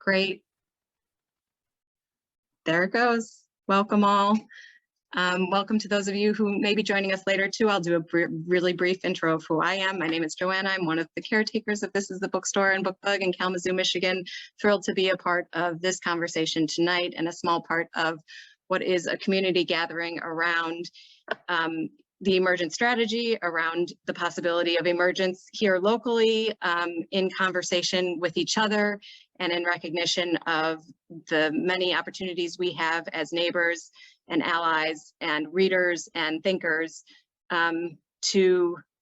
Great. There it goes. Welcome all. Welcome to those of you who may be joining us later too. I'll do a really brief intro of who I am. My name is Joanna. I'm one of the caretakers of This is the Bookstore and Bookbug in Kalamazoo, Michigan. Thrilled to be a part of this conversation tonight and a small part of what is a community gathering around the Emergent Strategy, around the possibility of emergence here locally, in conversation with each other and in recognition of the many opportunities we have as neighbors and allies and readers and thinkers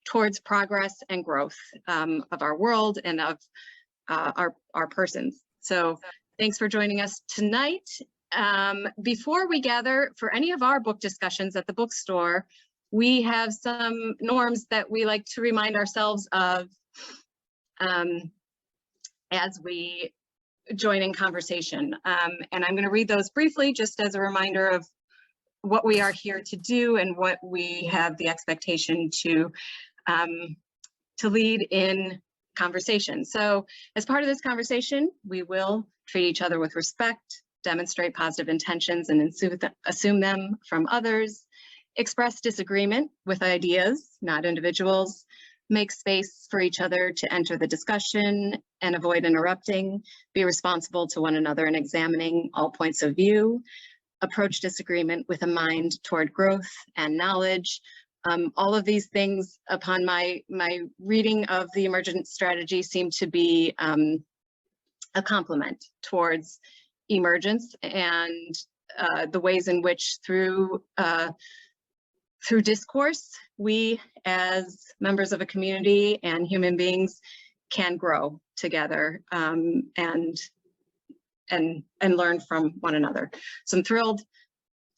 towards progress and growth of our world and of our persons. So thanks for joining us tonight. Before we gather for any of our book discussions at the bookstore, we have some norms that we like to remind ourselves of as we join in conversation. And I'm going to read those briefly just as a reminder of what we are here to do and what we have the expectation to lead in conversation. So as part of this conversation, we will treat each other with respect, demonstrate positive intentions and assume them from others, express disagreement with ideas, not individuals, make space for each other to enter the discussion and avoid interrupting, be responsible to one another in examining all points of view, approach disagreement with a mind toward growth and knowledge. All of these things upon my reading of the Emergent Strategy seem to be a complement towards emergence and the ways in which through discourse, we as members of a community and human beings can grow together and learn from one another. So I'm thrilled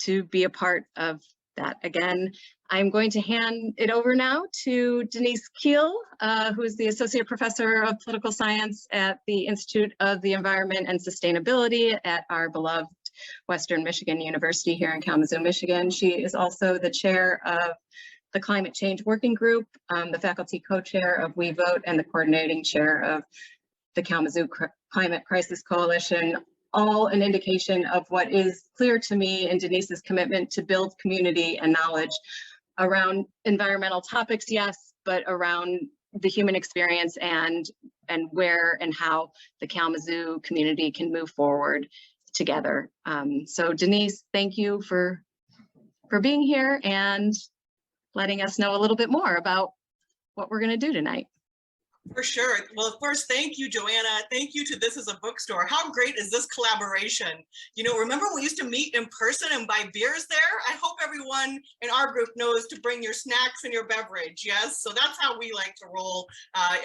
to be a part of that. Again, I'm going to hand it over now to Denise Keel, who is the Associate Professor of Political Science at the Institute of the Environment and Sustainability at our beloved Western Michigan University here in Kalamazoo, Michigan. She is also the chair of the Climate Change Working Group, the faculty co-chair of We Vote, and the coordinating chair of the Kalamazoo Climate Crisis Coalition, all an indication of what is clear to me in Denise's commitment to build community and knowledge around environmental topics, yes, but around the human experience and where and how the Kalamazoo community can move forward together. So Denise, thank you for being here and letting us know a little bit more about what we're going to do tonight. For sure. Well, first, thank you, Joanna. Thank you to This is a Bookstore. How great is this collaboration? You know, remember we used to meet in person and buy beers there? I hope everyone in our group knows to bring your snacks and your beverage. Yes, so that's how we like to roll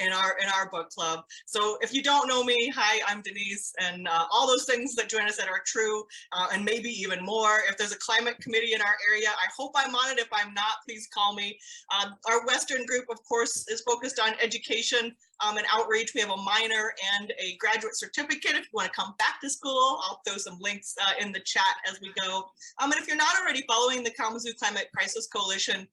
in our book club. So if you don't know me, hi, I'm Denise, and all those things that Joanna said are true, and maybe even more. If there's a climate committee in our area, I hope I'm on it. If I'm not, please call me. Our Western group, of course, is focused on education and outreach. We have a minor and a graduate certificate. If you want to come back to school, I'll throw some links in the chat as we go. And if you're not already following the Kalamazoo Climate Crisis Coalition,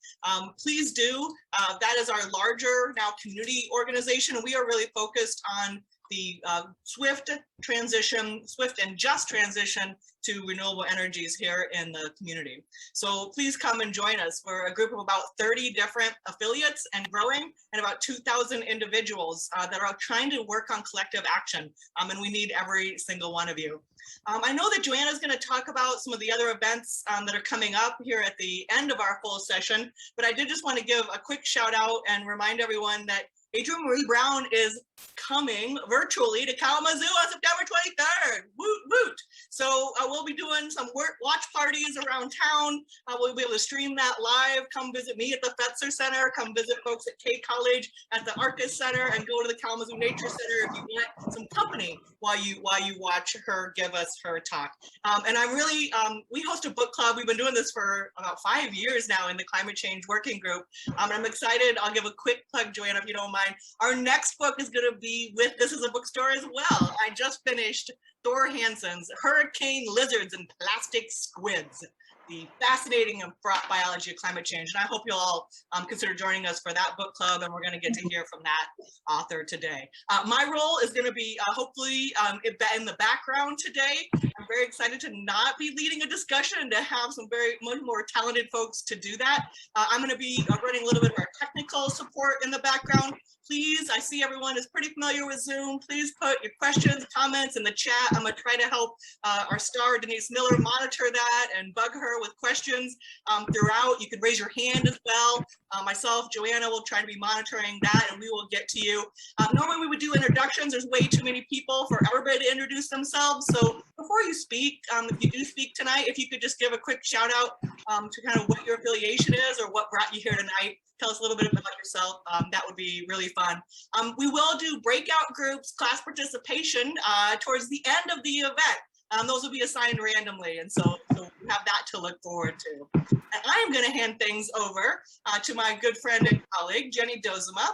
please do. That is our larger now community organization. We are really focused on the swift and just transition to renewable energies here in the community. So please come and join us. We're a group of about 30 different affiliates and growing, and about 2,000 individuals that are trying to work on collective action. And we need every single one of you. I know that Joanna is going to talk about some of the other events that are coming up here at the end of our full session, but I did just want to give a quick shout out and remind everyone that Adrienne Marie Brown is coming virtually to Kalamazoo on September 23rd. Woot, woot. So we'll be doing some watch parties around town. We'll be able to stream that live. Come visit me at the Fetzer Center. Come visit folks at K College at the Arcus Center, and go to the Kalamazoo Nature Center if you want some company while you watch her give us her talk. And I'm really, we host a book club. We've been doing this for about 5 years now in the Climate Change Working Group. And I'm excited. I'll give a quick plug, Joanna, if you don't mind. Our next book is going to be with This is a Bookstore as well. I just finished Thor Hansen's Hurricane Lizards and Plastic Squids. the fascinating and fraught biology of climate change. And I hope you'll all consider joining us for that book club, and we're going to get to hear from that author today. My role is going to be hopefully in the background today. I'm very excited to not be leading a discussion and to have some much more talented folks to do that. I'm going to be running a little bit of our technical support in the background. Please, I see everyone is pretty familiar with Zoom. Please put your questions, comments in the chat. I'm going to try to help our star, Denise Miller, monitor that and bug her with questions throughout. You can raise your hand as well. Myself, Joanna, will try to be monitoring that, and we will get to you. Normally we would do introductions. There's way too many people for everybody to introduce themselves. So before you speak, if you do speak tonight, if you could just give a quick shout out to kind of what your affiliation is or what brought you here tonight. Tell us a little bit about yourself. That would be really fun. We will do breakout groups, class participation towards the end of the event. Those will be assigned randomly, and so we have that to look forward to. And I am going to hand things over to my good friend and colleague, Jenny Dozema.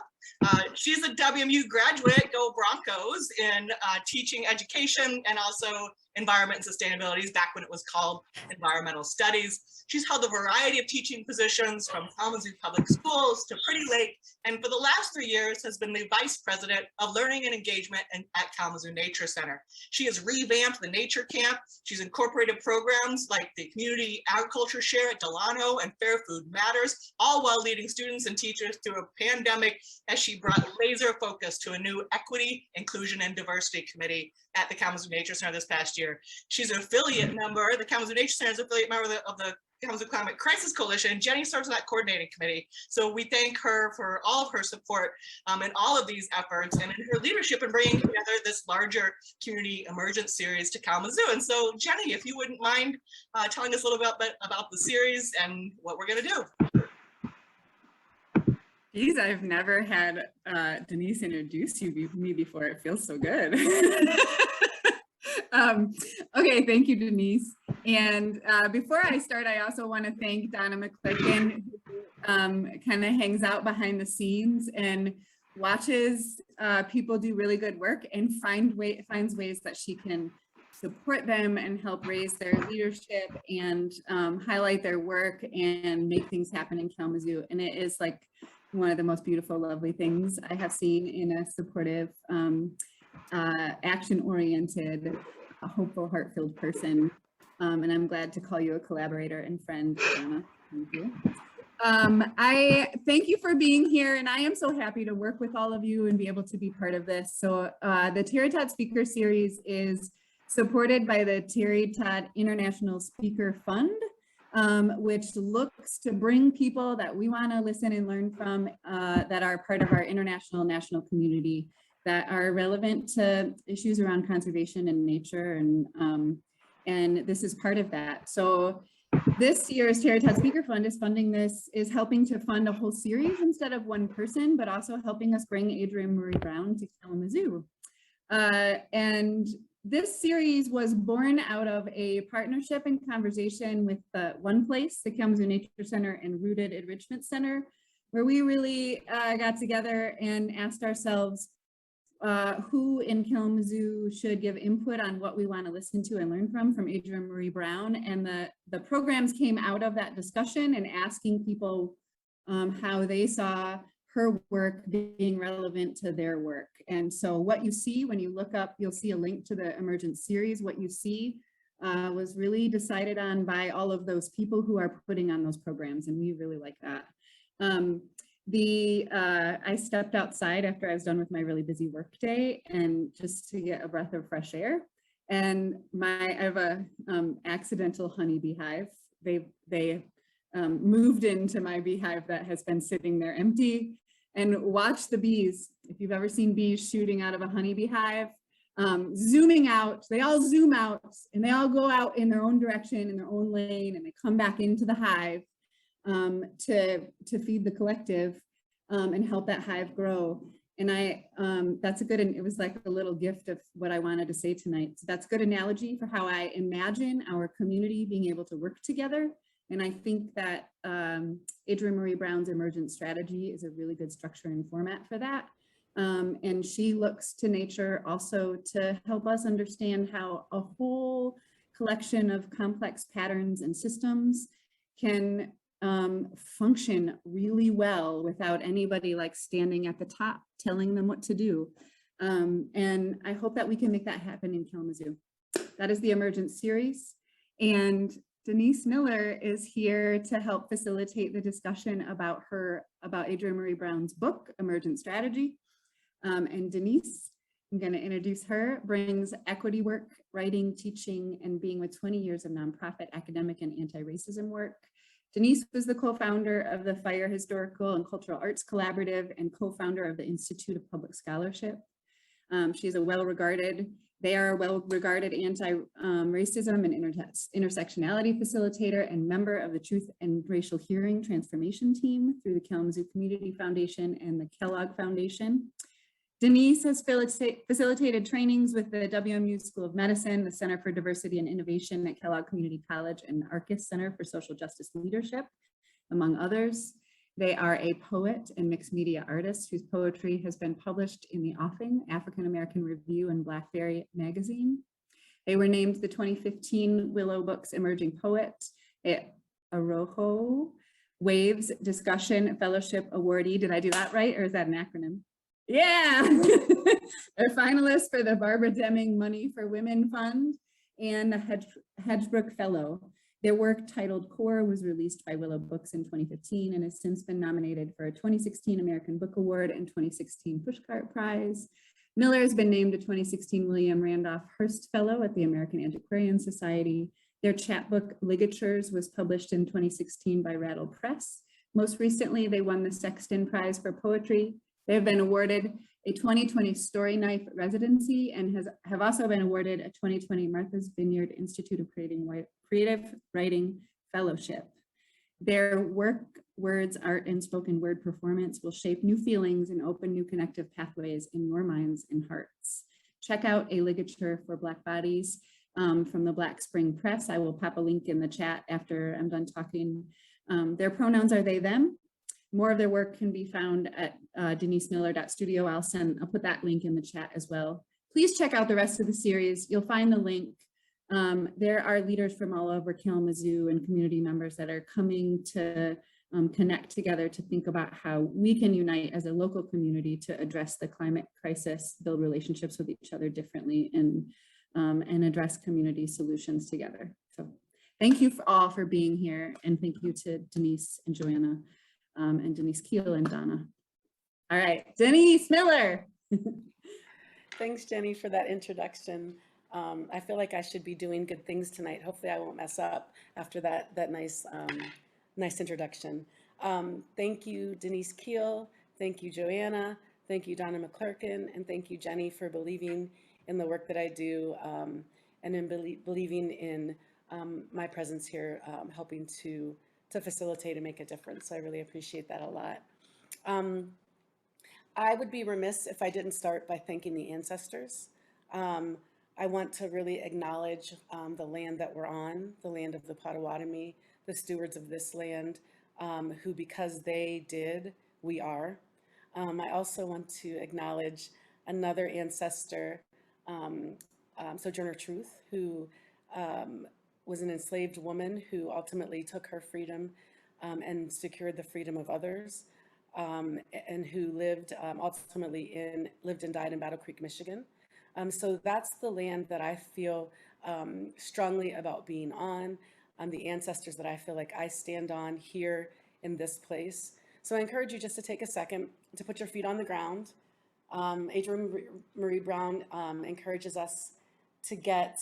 She's a WMU graduate, go Broncos, in teaching education and also environment and sustainability, back when it was called environmental studies. She's held a variety of teaching positions from Kalamazoo Public Schools to Pretty Lake, and for the last 3 years has been the Vice President of Learning and Engagement at Kalamazoo Nature Center. She has revamped the Nature Camp. She's incorporated programs like the Community Agriculture Share at Delano and Fair Food Matters, all while leading students and teachers through a pandemic as she brought laser focus to a new Equity, Inclusion, and Diversity Committee at the Kalamazoo Nature Center this past year. She's an affiliate member, the Kalamazoo Nature Center is an affiliate member of the Kalamazoo Climate Crisis Coalition. Jenny serves on that coordinating committee. So we thank her for all of her support in all of these efforts and in her leadership in bringing together this larger community emergent series to Kalamazoo. And so Jenny, if you wouldn't mind telling us a little bit about the series and what we're going to do. Geez, I've never had Denise introduce me before. It feels so good. Okay, thank you, Denise. And before I start, I also want to thank Donna McClicken, who kind of hangs out behind the scenes and watches people do really good work and finds ways that she can support them and help raise their leadership and highlight their work and make things happen in Kalamazoo. And it is like one of the most beautiful, lovely things I have seen in a supportive, action-oriented, hopeful, heart-filled person. And I'm glad to call you a collaborator and friend, Donna. Thank you. I thank you for being here, and I am so happy to work with all of you and be able to be part of this. So the Terry Todd Speaker Series is supported by the Terry Todd International Speaker Fund, which looks to bring people that we want to listen and learn from that are part of our international national community that are relevant to issues around conservation and nature, and this is part of that. So this year's Terry Todd Speaker Fund is funding this, is helping to fund a whole series instead of one person, but also helping us bring Adrienne Marie Brown to Kalamazoo. And this series was born out of a partnership and conversation with One Place, the Kalamazoo Nature Center, and Rooted Enrichment Center, where we really got together and asked ourselves who in Kalamazoo should give input on what we want to listen to and learn from Adrienne Marie Brown. And the programs came out of that discussion and asking people how they saw her work being relevant to their work. And so what you see when you look up, you'll see a link to the Emergent series. What you see was really decided on by all of those people who are putting on those programs, and we really like that. I stepped outside after I was done with my really busy work day and just to get a breath of fresh air. And I have a accidental honey beehive. They moved into my beehive that has been sitting there empty, and watch the bees. If you've ever seen bees shooting out of a honeybee hive, zooming out, they all zoom out and they all go out in their own direction, in their own lane, and they come back into the hive to feed the collective and help that hive grow. And that's a good, and it was like a little gift of what I wanted to say tonight. So that's a good analogy for how I imagine our community being able to work together. And I think that Adrienne Marie Brown's Emergent Strategy is a really good structure and format for that. And she looks to nature also to help us understand how a whole collection of complex patterns and systems can function really well without anybody like standing at the top telling them what to do. And I hope that we can make that happen in Kalamazoo. That is the Emergent series. And Denise Miller is here to help facilitate the discussion about Adrienne Maree Brown's book, Emergent Strategy. And Denise, I'm going to introduce her, brings equity work, writing, teaching, and being with 20 years of nonprofit, academic, and anti-racism work. Denise was the co-founder of the Fire Historical and Cultural Arts Collaborative and co-founder of the Institute of Public Scholarship. She's a well-regarded anti-racism and intersectionality facilitator and member of the Truth and Racial Hearing Transformation Team through the Kalamazoo Community Foundation and the Kellogg Foundation. Denise has facilitated trainings with the WMU School of Medicine, the Center for Diversity and Innovation at Kellogg Community College, and Arcus Center for Social Justice Leadership, among others. They are a poet and mixed media artist whose poetry has been published in the Offing, African American Review, and Blackberry magazine. They were named the 2015 Willow Books Emerging Poet at Arojo Waves Discussion Fellowship Awardee. Did I do that right, or is that an acronym? Yeah, they're finalists for the Barbara Deming Money for Women Fund and the Hedgebrook Fellow. Their work titled Core was released by Willow Books in 2015 and has since been nominated for a 2016 American Book Award and 2016 Pushcart Prize. Miller has been named a 2016 William Randolph Hearst Fellow at the American Antiquarian Society. Their chapbook Ligatures was published in 2016 by Rattle Press. Most recently, they won the Sexton Prize for Poetry. They have been awarded a 2020 Story Knife residency and have also been awarded a 2020 Martha's Vineyard Institute of Creative Writing Fellowship. Their work, words, art, and spoken word performance will shape new feelings and open new connective pathways in your minds and hearts. Check out A Ligature for Black Bodies from the Black Spring Press. I will pop a link in the chat after I'm done talking. Their pronouns are they, them. More of their work can be found at denisemiller.studio. I'll put that link in the chat as well. Please check out the rest of the series. You'll find the link. There are leaders from all over Kalamazoo and community members that are coming to connect together to think about how we can unite as a local community to address the climate crisis, build relationships with each other differently, and address community solutions together. So thank you all for being here, and thank you to Denise and Joanna. And Denise Keel and Donna. All right, Denise Miller. Thanks, Jenny, for that introduction. I feel like I should be doing good things tonight. Hopefully I won't mess up after that nice introduction. Thank you, Denise Keel. Thank you, Joanna. Thank you, Donna McClurkin. And thank you, Jenny, for believing in the work that I do and in believing in my presence here, helping to facilitate and make a difference. So I really appreciate that a lot. I would be remiss if I didn't start by thanking the ancestors. I want to really acknowledge the land that we're on, the land of the Potawatomi, the stewards of this land, who because they did, we are. I also want to acknowledge another ancestor, Sojourner Truth, who was an enslaved woman who ultimately took her freedom and secured the freedom of others, and who lived lived and died in Battle Creek, Michigan. So that's the land that I feel strongly about being on, the ancestors that I feel like I stand on here in this place. So I encourage you just to take a second to put your feet on the ground. Adrienne Maree Brown encourages us to get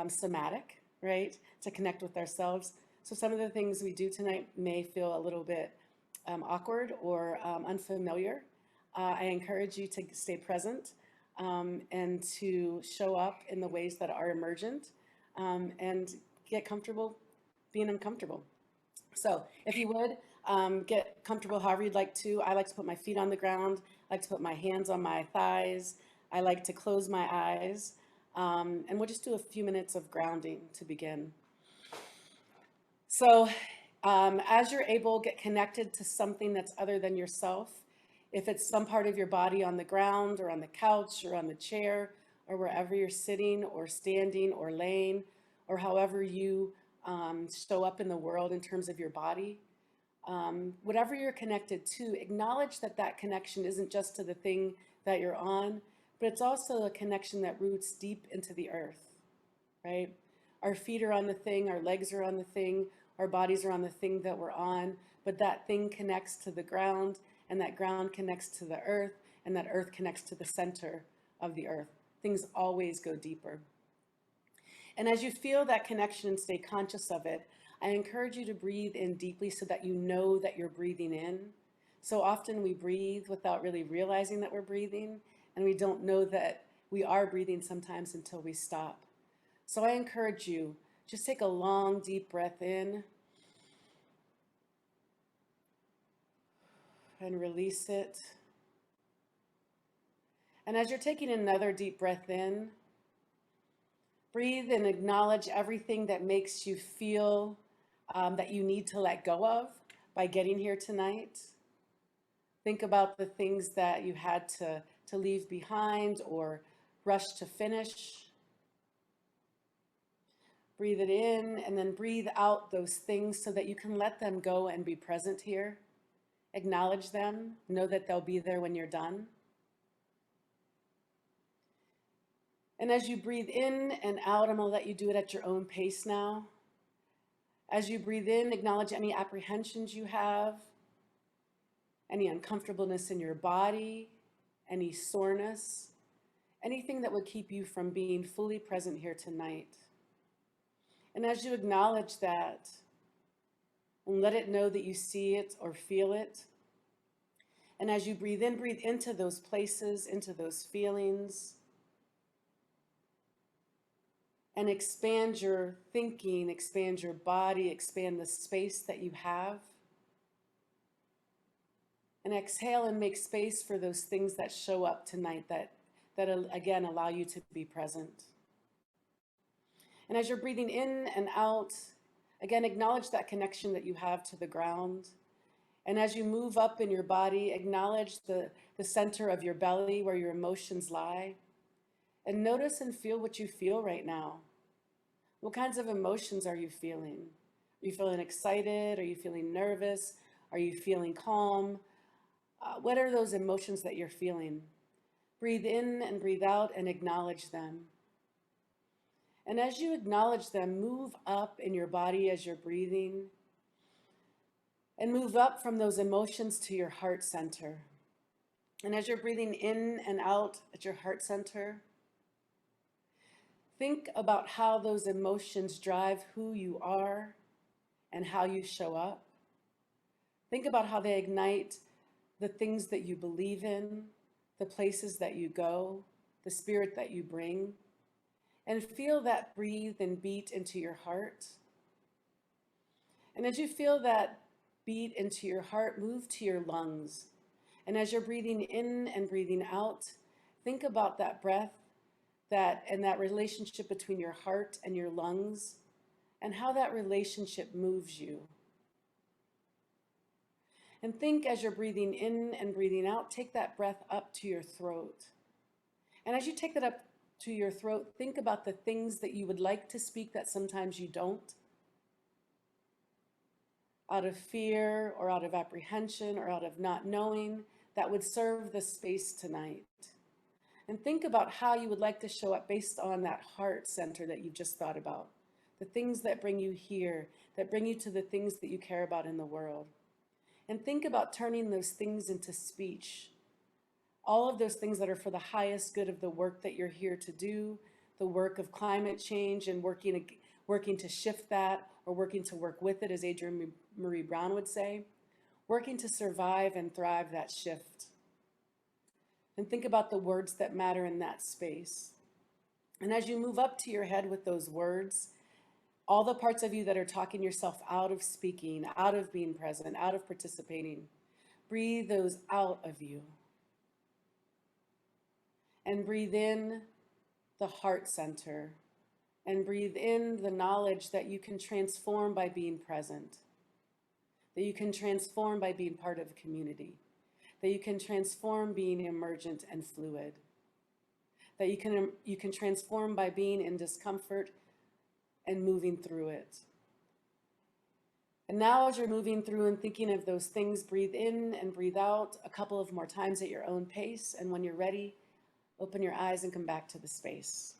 somatic, right? To connect with ourselves. So some of the things we do tonight may feel a little bit awkward or unfamiliar. I encourage you to stay present and to show up in the ways that are emergent and get comfortable being uncomfortable. So if you would, get comfortable however you'd like to. I like to put my feet on the ground. I like to put my hands on my thighs. I like to close my eyes. And we'll just do a few minutes of grounding to begin. So as you're able, get connected to something that's other than yourself. If it's some part of your body on the ground or on the couch or on the chair or wherever you're sitting or standing or laying, or however you show up in the world in terms of your body. Whatever you're connected to, acknowledge that that connection isn't just to the thing that you're on, but it's also a connection that roots deep into the earth, right? Our feet are on the thing, our legs are on the thing, our bodies are on the thing that we're on, but that thing connects to the ground, and that ground connects to the earth, and that earth connects to the center of the earth. Things always go deeper. And as you feel that connection and stay conscious of it, I encourage you to breathe in deeply so that you know that you're breathing in. So often we breathe without really realizing that we're breathing, and we don't know that we are breathing sometimes until we stop. So I encourage you, just take a long, deep breath in and release it. And as you're taking another deep breath in, breathe and acknowledge everything that makes you feel that you need to let go of by getting here tonight. Think about the things that you had to leave behind or rush to finish. Breathe it in and then breathe out those things so that you can let them go and be present here. Acknowledge them. Know that they'll be there when you're done. And as you breathe in and out, I'm going to let you do it at your own pace now. As you breathe in, acknowledge any apprehensions you have, any uncomfortableness in your body, any soreness, anything that would keep you from being fully present here tonight. And as you acknowledge that, and let it know that you see it or feel it, and as you breathe in, breathe into those places, into those feelings, and expand your thinking, expand your body, expand the space that you have. And exhale and make space for those things that show up tonight that again allow you to be present. And as you're breathing in and out, again, acknowledge that connection that you have to the ground. And as you move up in your body, acknowledge the center of your belly where your emotions lie. And notice and feel what you feel right now. What kinds of emotions are you feeling? Are you feeling excited? Are you feeling nervous? Are you feeling calm? What are those emotions that you're feeling? Breathe in and breathe out and acknowledge them. And as you acknowledge them, move up in your body as you're breathing. And move up from those emotions to your heart center. And as you're breathing in and out at your heart center, think about how those emotions drive who you are and how you show up. Think about how they ignite the things that you believe in, the places that you go, the spirit that you bring, and feel that breathe and beat into your heart. And as you feel that beat into your heart, move to your lungs. And as you're breathing in and breathing out, think about that breath and that relationship between your heart and your lungs and how that relationship moves you. And think as you're breathing in and breathing out, take that breath up to your throat. And as you take that up to your throat, think about the things that you would like to speak that sometimes you don't, out of fear or out of apprehension or out of not knowing, that would serve the space tonight. And think about how you would like to show up based on that heart center that you've just thought about. The things that bring you here, that bring you to the things that you care about in the world. And think about turning those things into speech. All of those things that are for the highest good of the work that you're here to do, the work of climate change and working to shift that, or working to work with it, as Adrienne Maree Brown would say, working to survive and thrive that shift. And think about the words that matter in that space. And as you move up to your head with those words, all the parts of you that are talking yourself out of speaking, out of being present, out of participating, breathe those out of you. And breathe in the heart center. And breathe in the knowledge that you can transform by being present. That you can transform by being part of a community. That you can transform being emergent and fluid. That you can transform by being in discomfort and moving through it. And now as you're moving through and thinking of those things, breathe in and breathe out a couple of more times at your own pace. And when you're ready, open your eyes and come back to the space.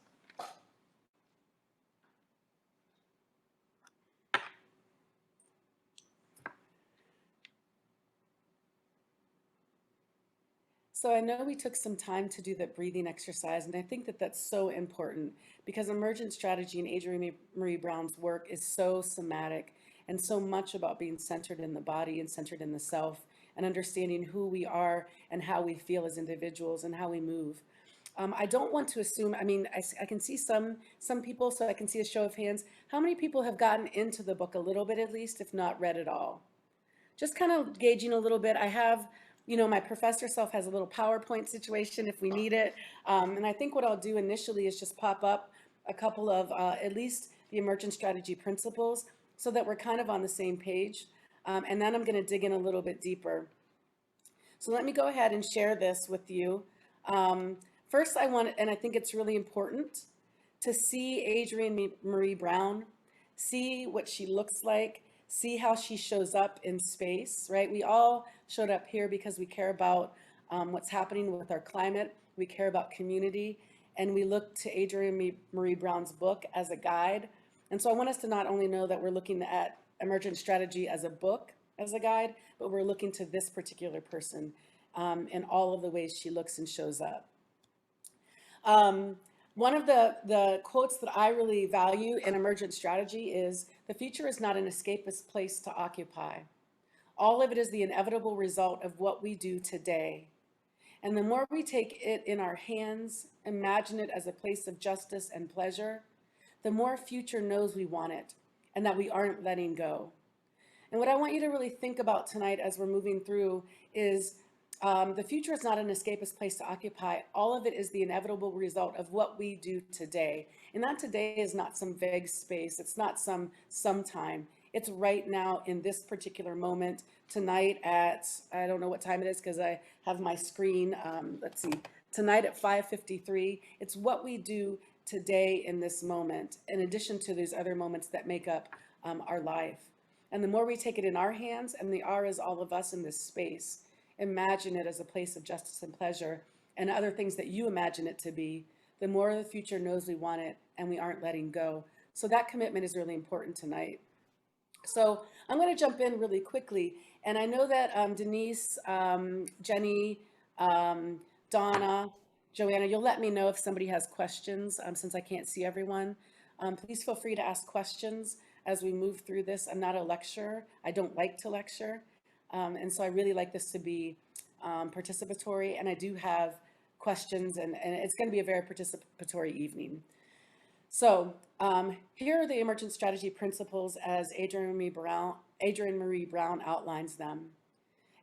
So I know we took some time to do that breathing exercise, and I think that that's so important because Emergent Strategy and Adrienne Marie Brown's work is so somatic and so much about being centered in the body and centered in the self and understanding who we are and how we feel as individuals and how we move. I don't want to assume, I mean, I can see some people, so I can see a show of hands. How many people have gotten into the book a little bit at least, if not read it all? Just kind of gauging a little bit. I have, you know, my professor self has a little PowerPoint situation if we need it. And I think what I'll do initially is just pop up a couple of at least the Emergent Strategy principles so that we're kind of on the same page. And then I'm going to dig in a little bit deeper. So let me go ahead and share this with you. First, I want, and I think it's really important to see Adrienne Marie Brown, see what she looks like, see how she shows up in space, right? We all showed up here because we care about what's happening with our climate. We care about community, and we look to Adrienne Marie Brown's book as a guide. And so I want us to not only know that we're looking at Emergent Strategy as a book, as a guide, but we're looking to this particular person in all of the ways she looks and shows up. One of the quotes that I really value in Emergent Strategy is, "The future is not an escapist place to occupy. All of it is the inevitable result of what we do today. And the more we take it in our hands, imagine it as a place of justice and pleasure, the more future knows we want it and that we aren't letting go." And what I want you to really think about tonight as we're moving through is the future is not an escapist place to occupy. All of it is the inevitable result of what we do today. And that today is not some vague space. It's not sometime. It's right now in this particular moment, tonight at, I don't know what time it is because I have my screen. Let's see, tonight at 5:53. It's what we do today in this moment, in addition to these other moments that make up our life. And the more we take it in our hands, and the R is all of us in this space, imagine it as a place of justice and pleasure and other things that you imagine it to be, the more the future knows we want it and we aren't letting go. So that commitment is really important tonight. So I'm going to jump in really quickly. And I know that Denise, Jenny, Donna, Joanna, you'll let me know if somebody has questions since I can't see everyone. Please feel free to ask questions as we move through this. I'm not a lecturer. I don't like to lecture. And so I really like this to be participatory, and I do have questions, and it's going to be a very participatory evening. So here are the Emergent Strategy principles as Adrienne Marie Brown outlines them.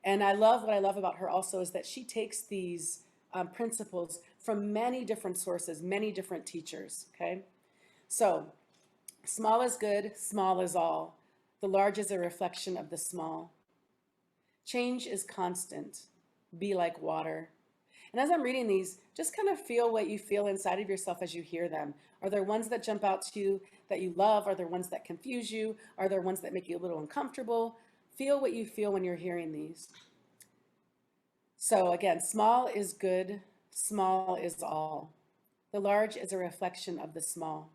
And what I love about her also is that she takes these principles from many different sources, many different teachers, okay? So small is good, small is all. The large is a reflection of the small. Change is constant. Be like water. And as I'm reading these, just kind of feel what you feel inside of yourself as you hear them. Are there ones that jump out to you that you love? Are there ones that confuse you? Are there ones that make you a little uncomfortable? Feel what you feel when you're hearing these. So again, small is good. Small is all. The large is a reflection of the small.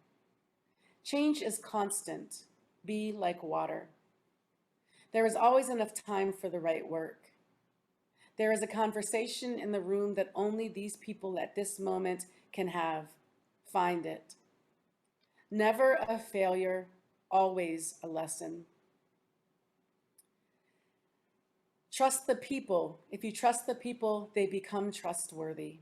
Change is constant. Be like water. There is always enough time for the right work. There is a conversation in the room that only these people at this moment can have. Find it. Never a failure, always a lesson. Trust the people. If you trust the people, they become trustworthy.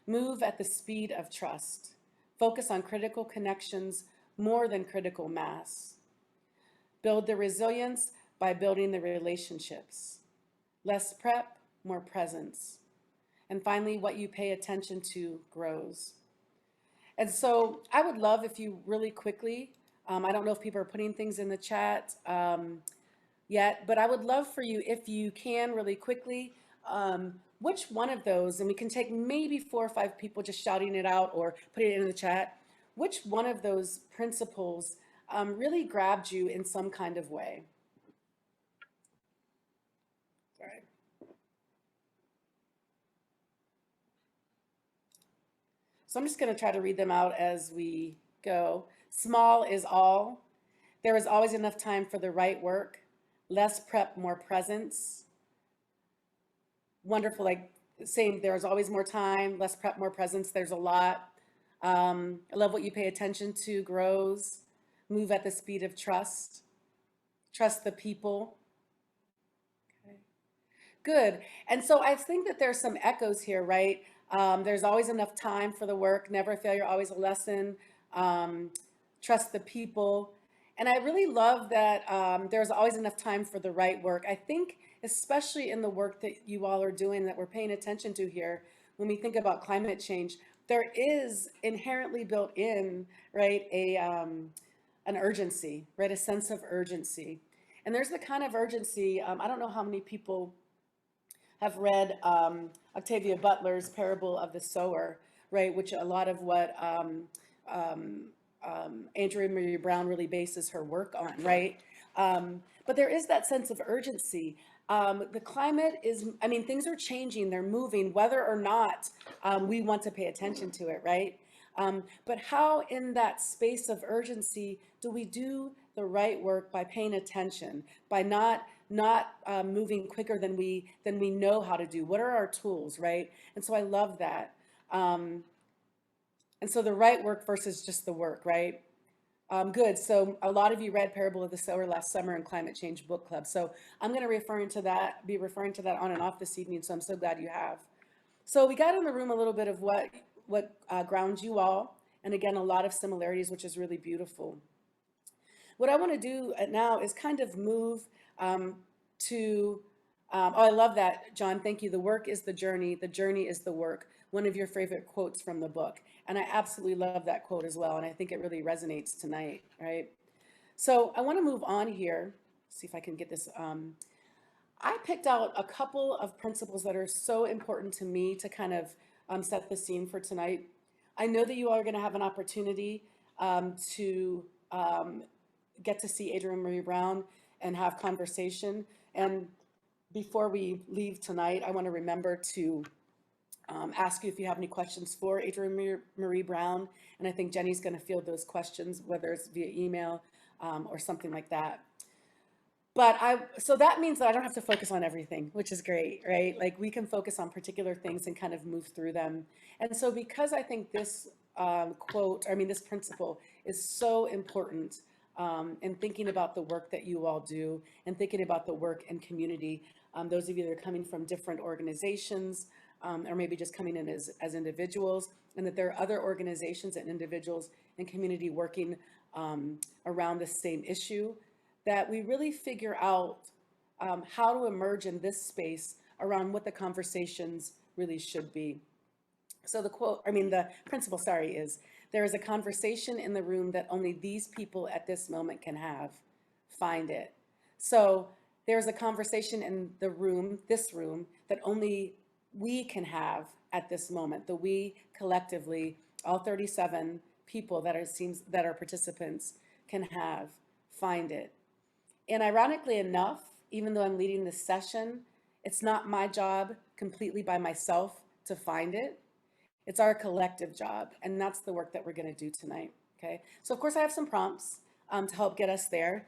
Move at the speed of trust. Focus on critical connections more than critical mass. Build the resilience by building the relationships. Less prep, more presence. And finally, what you pay attention to grows. And so I would love if you really quickly, I don't know if people are putting things in the chat yet, but I would love for you, if you can really quickly, which one of those, and we can take maybe 4 or 5 people just shouting it out or putting it in the chat, which one of those principles really grabbed you in some kind of way? Sorry. So I'm just going to try to read them out as we go. Small is all. There is always enough time for the right work. Less prep, more presence. Wonderful, like saying there's always more time, less prep, more presence. There's a lot. I love what you pay attention to grows. Move at the speed of trust. Trust the people. Okay. Good. And so I think that there's some echoes here, right? There's always enough time for the work. Never a failure, always a lesson. Trust the people. And I really love that there's always enough time for the right work. I think, especially in the work that you all are doing, that we're paying attention to here, when we think about climate change, there is inherently built in, right, an urgency, right, a sense of urgency. And there's the kind of urgency, I don't know how many people have read Octavia Butler's Parable of the Sower, right, which a lot of what Adrienne Maree Brown really bases her work on, right? But there is that sense of urgency. The climate is, I mean, things are changing, they're moving, whether or not we want to pay attention to it, right? But how in that space of urgency do we do the right work by paying attention, by not moving quicker than we know how to do? What are our tools, right? And so I love that. And so the right work versus just the work, right? Good. So a lot of you read Parable of the Sower last summer in Climate Change Book Club. So I'm going to be referring to that on and off this evening. So I'm so glad you have. So we got in the room a little bit of what grounds you all, and again, a lot of similarities, which is really beautiful. What I want to do now is kind of move to. Oh, I love that, John. Thank you. The work is the journey is the work. One of your favorite quotes from the book. And I absolutely love that quote as well. And I think it really resonates tonight, right? So I want to move on here. See if I can get this. I picked out a couple of principles that are so important to me to kind of set the scene for tonight. I know that you all are going to have an opportunity to get to see Adrienne Maree Brown and have conversation. And before we leave tonight, I want to remember to ask you if you have any questions for Adrienne Maree Brown. And I think Jenny's going to field those questions, whether it's via email or something like that. But so that means that I don't have to focus on everything, which is great, right? Like we can focus on particular things and kind of move through them. And so because I think this this principle is so important in thinking about the work that you all do and thinking about the work in community, those of you that are coming from different organizations, or maybe just coming in as individuals, and that there are other organizations and individuals and community working around the same issue, that we really figure out how to emerge in this space around what the conversations really should be. So the principle, is there is a conversation in the room that only these people at this moment can have. Find it. So there's a conversation in the room, this room, that only we can have at this moment, the we collectively, all 37 people that are participants can have. Find it. And ironically enough, even though I'm leading this session, it's not my job completely by myself to find it. It's our collective job, and that's the work that we're going to do tonight. Okay. So of course I have some prompts to help get us there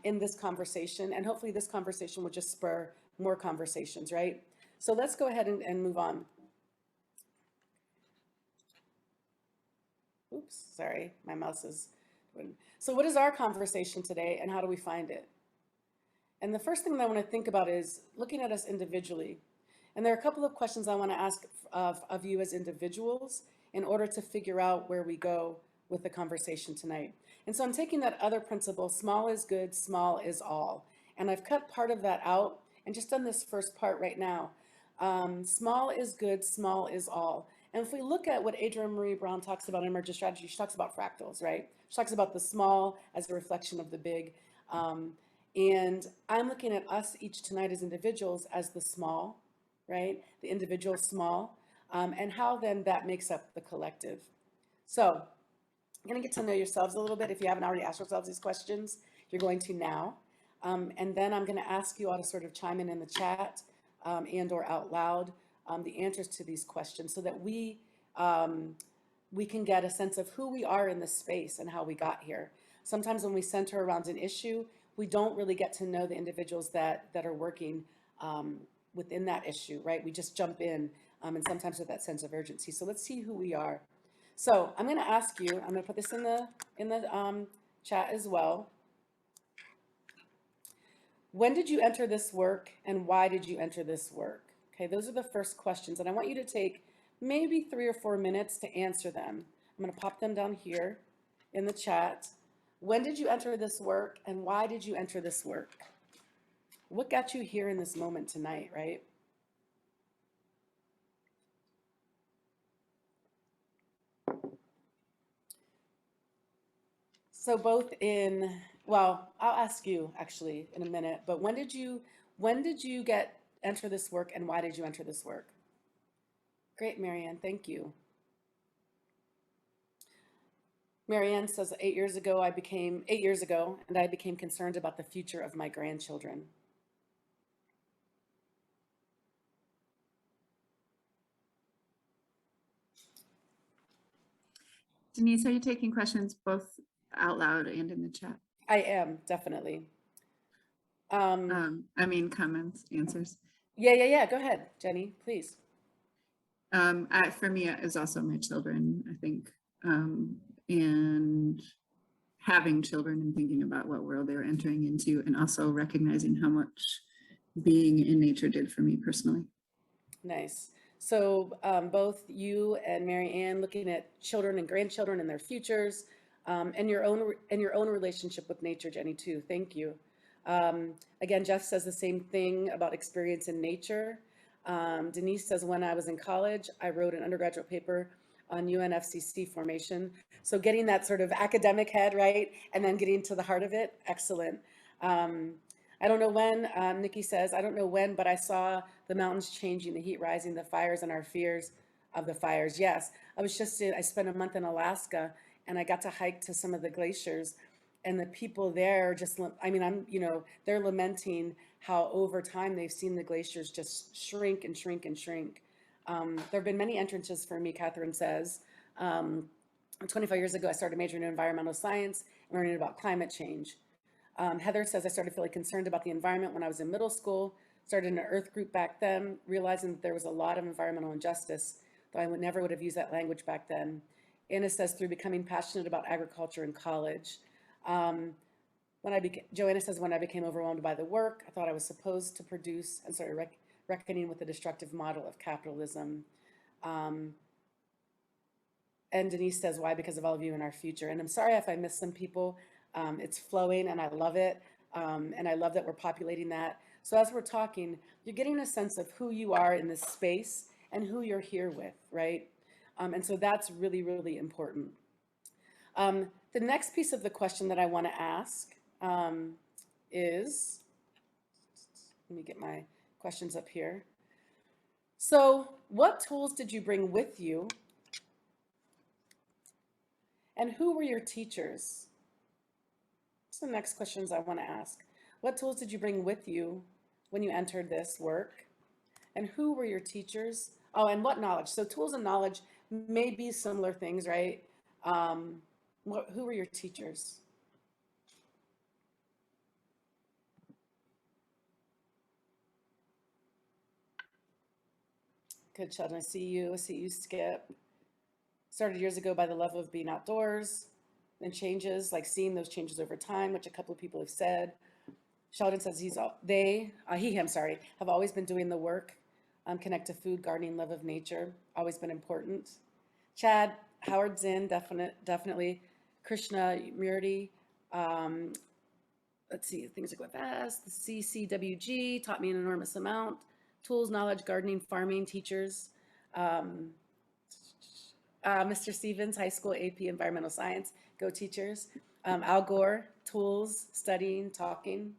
in this conversation, and hopefully this conversation will just spur more conversations, right? So let's go ahead and move on. Oops, sorry, my mouse is. So what is our conversation today, and how do we find it? And the first thing that I want to think about is looking at us individually. And there are a couple of questions I want to ask of you as individuals in order to figure out where we go with the conversation tonight. And so I'm taking that other principle, small is good, small is all. And I've cut part of that out and just done this first part right now. Small is good, small is all. And if we look at what Adrienne Maree Brown talks about in Emergent Strategy, she talks about fractals, right? She talks about the small as a reflection of the big. And I'm looking at us each tonight as individuals as the small, right? The individual small, and how then that makes up the collective. So You're going to get to know yourselves a little bit. If you haven't already asked yourselves these questions, you're going to now. And then I'm going to ask you all to sort of chime in the chat and or out loud the answers to these questions so that we can get a sense of who we are in this space and how we got here. Sometimes when we center around an issue, we don't really get to know the individuals that are working within that issue, right? We just jump in and sometimes with that sense of urgency. So let's see who we are. So I'm going to ask you, I'm going to put this in the chat as well. When did you enter this work and why did you enter this work? Okay, those are the first questions, and I want you to take maybe 3 or 4 minutes to answer them. I'm going to pop them down here in the chat. When did you enter this work and why did you enter this work? What got you here in this moment tonight, right? So both in, well, I'll ask you actually in a minute, but when did you enter this work and why did you enter this work? Great, Marianne, thank you. Marianne says 8 years ago, and I became concerned about the future of my grandchildren. Denise, are you taking questions both out loud and in the chat? I am, definitely. I mean, comments, answers. Yeah. Go ahead, Jenny, please. For me, it was also my children, I think, and having children and thinking about what world they were entering into, and also recognizing how much being in nature did for me personally. Nice. So both you and Mary Ann looking at children and grandchildren and their futures, and your own relationship with nature, Jenny, too. Thank you. Again, Jeff says the same thing about experience in nature. Denise says, when I was in college, I wrote an undergraduate paper on UNFCCC formation. So getting that sort of academic head, right? And then getting to the heart of it. Excellent. I don't know when, Nikki says, I don't know when, but I saw the mountains changing, the heat rising, the fires, and our fears of the fires. Yes, I spent a month in Alaska and I got to hike to some of the glaciers, and the people there just, they're lamenting how over time they've seen the glaciers just shrink and shrink and shrink. There have been many entrances for me, Catherine says. 25 years ago, I started majoring in environmental science, learning about climate change. Heather says, I started feeling concerned about the environment when I was in middle school, started an earth group back then, realizing that there was a lot of environmental injustice, though I never would have used that language back then. Anna says, through becoming passionate about agriculture in college. Joanna says, when I became overwhelmed by the work, I thought I was supposed to produce and started reckoning with the destructive model of capitalism. And Denise says, why? Because of all of you in our future. And I'm sorry if I missed some people. It's flowing and I love it. And I love that we're populating that. So as we're talking, you're getting a sense of who you are in this space and who you're here with, right? And so that's really, really important. The next piece of the question that I want to ask is, let me get my questions up here. So what tools did you bring with you? And who were your teachers? That's the next questions I want to ask. What tools did you bring with you when you entered this work? And who were your teachers? Oh, and what knowledge? So tools and knowledge may be similar things, right? Who were your teachers? Good, Sheldon, I see you, Skip. Started years ago by the love of being outdoors, and changes, like seeing those changes over time, which a couple of people have said. Sheldon says he have always been doing the work, connect to food, gardening, love of nature, always been important. Chad, Howard Zinn, definitely. Krishna Murti, let's see, things are going fast. The CCWG taught me an enormous amount. Tools, knowledge, gardening, farming, teachers. Mr. Stevens, high school AP environmental science, go teachers. Al Gore, tools, studying, talking.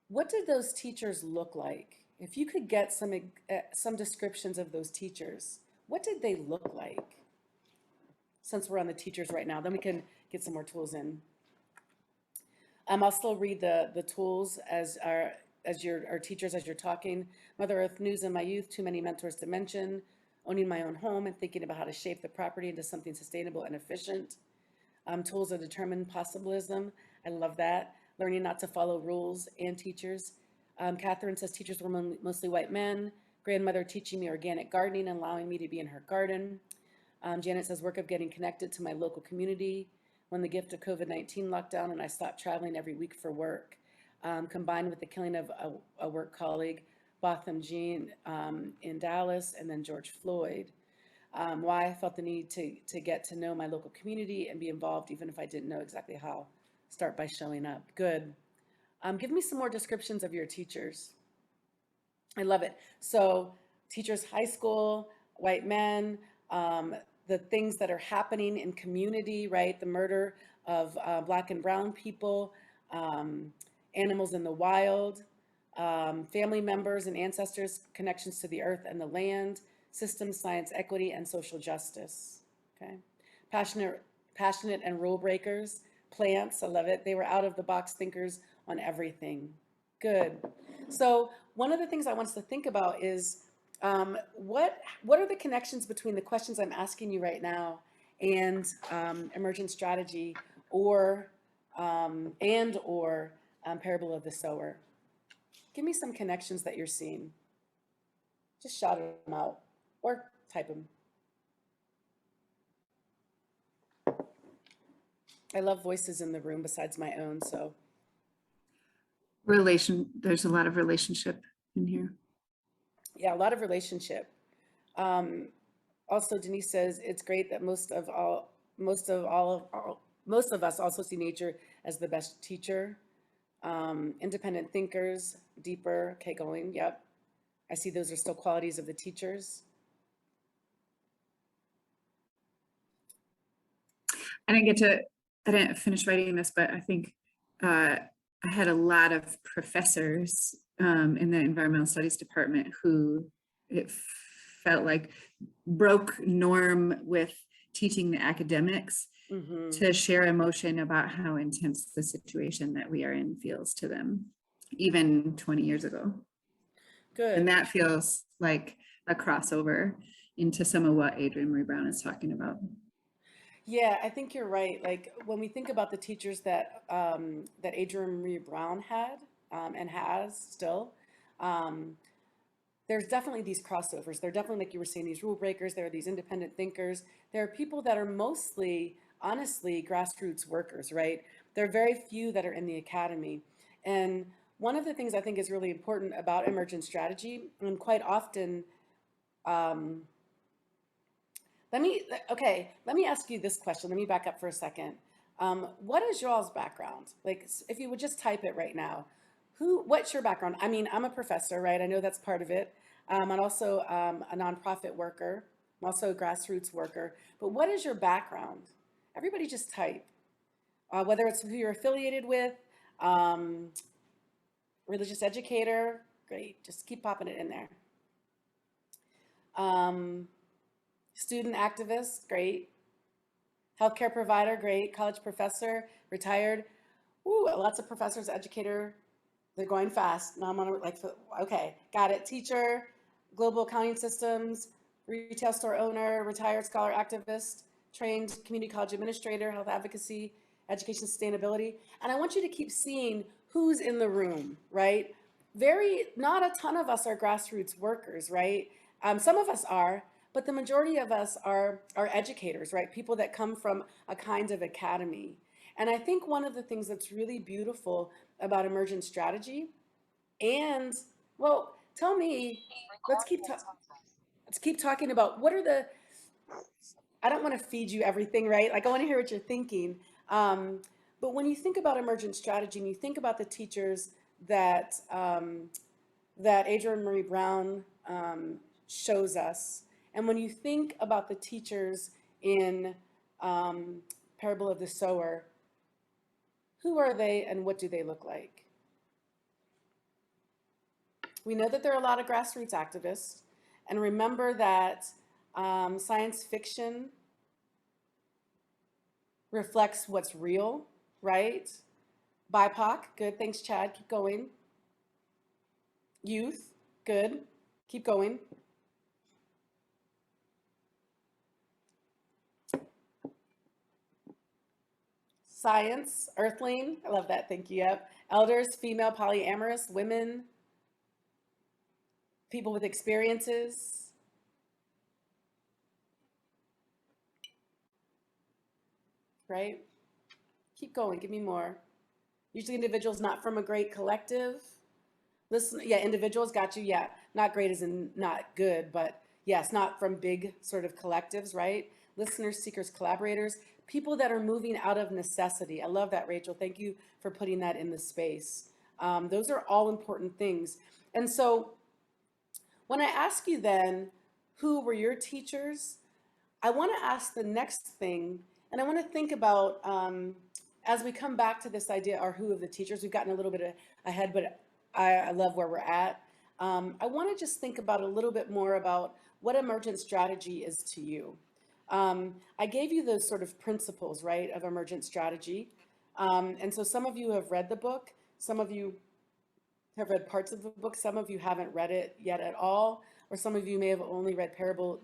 What did those teachers look like? If you could get some descriptions of those teachers, what did they look like? since we're on the teachers right now, then we can get some more tools in. I'll still read the tools as our teachers as you're talking. Mother Earth news in my youth, too many mentors to mention. Owning my own home and thinking about how to shape the property into something sustainable and efficient. Tools of determined possibilism. I love that. Learning not to follow rules and teachers. Catherine says teachers were mostly white men. Grandmother teaching me organic gardening and allowing me to be in her garden. Janet says work of getting connected to my local community. When the gift of COVID-19 lockdown and I stopped traveling every week for work, combined with the killing of a work colleague, Botham Jean in Dallas, and then George Floyd. Why I felt the need to get to know my local community and be involved, even if I didn't know exactly how. Start by showing up. Good. Give me some more descriptions of your teachers. I love it. So teachers, high school, white men, the things that are happening in community, right? The murder of Black and brown people, animals in the wild, family members and ancestors, connections to the earth and the land, systems, science, equity, and social justice. Okay, passionate and rule breakers, plants, I love it. They were out of the box thinkers on everything. Good. So one of the things I want us to think about is what are the connections between the questions I'm asking you right now and emergent strategy or parable of the sower? Give me some connections that you're seeing. Just shout them out or type them. I love voices in the room besides my own, so. There's a lot of relationship in here. Yeah, a lot of relationship. Also, Denise says it's great that most of us also see nature as the best teacher. Independent thinkers, deeper, okay, going, yep. I see those are still qualities of the teachers. I didn't finish writing this, but I think I had a lot of professors in the environmental studies department who it felt like broke norm with teaching the academics to share emotion about how intense the situation that we are in feels to them, even 20 years ago. Good. And that feels like a crossover into some of what Adrienne Maree Brown is talking about. Yeah, I think you're right. Like when we think about the teachers that that Adrienne Maree Brown had and has still, there's definitely these crossovers. There are definitely, like you were saying, these rule breakers. There are these independent thinkers. There are people that are mostly, honestly, grassroots workers, right? There are very few that are in the academy. And one of the things I think is really important about emergent strategy, and quite often, let me ask you this question. Let me back up for a second. What is y'all's background? Like, if you would just type it right now, what's your background? I mean, I'm a professor, right? I know that's part of it. I'm also a nonprofit worker. I'm also a grassroots worker. But what is your background? Everybody just type. Whether it's who you're affiliated with, religious educator, great. Just keep popping it in there. Student activist, great. Healthcare provider, great. College professor, retired. Ooh, lots of professors, educator. They're going fast. Now I'm on okay, got it. Teacher, global accounting systems, retail store owner, retired scholar activist, trained community college administrator, health advocacy, education sustainability. And I want you to keep seeing who's in the room, right? Not a ton of us are grassroots workers, right? Some of us are, but the majority of us are educators, right? People that come from a kind of academy. And I think one of the things that's really beautiful about emergent strategy and, well, tell me, let's keep talking about what are the, I don't want to feed you everything, right? Like I want to hear what you're thinking. But when you think about emergent strategy and you think about the teachers that, that Adrienne Maree Brown shows us, and when you think about the teachers in Parable of the Sower, who are they and what do they look like? We know that there are a lot of grassroots activists, and remember that science fiction reflects what's real, right? BIPOC, good, thanks Chad, keep going. Youth, good, keep going. Science, earthling, I love that, thank you, yep. Elders, female, polyamorous, women, people with experiences. Right? Keep going, give me more. Usually individuals not from a great collective. Listen, yeah, individuals, got you, yeah. Not great as in not good, but yes, not from big sort of collectives, right? Listeners, seekers, collaborators, people that are moving out of necessity. I love that, Rachel. Thank you for putting that in the space. Those are all important things. And so when I ask you then, who were your teachers? I want to ask the next thing, and I want to think about, as we come back to this idea, or who of the teachers, we've gotten a little bit ahead, but I love where we're at. I want to just think about a little bit more about what emergent strategy is to you. I gave you those sort of principles, right, of emergent strategy. And so some of you have read the book, some of you have read parts of the book, some of you haven't read it yet at all, or some of you may have only read Parable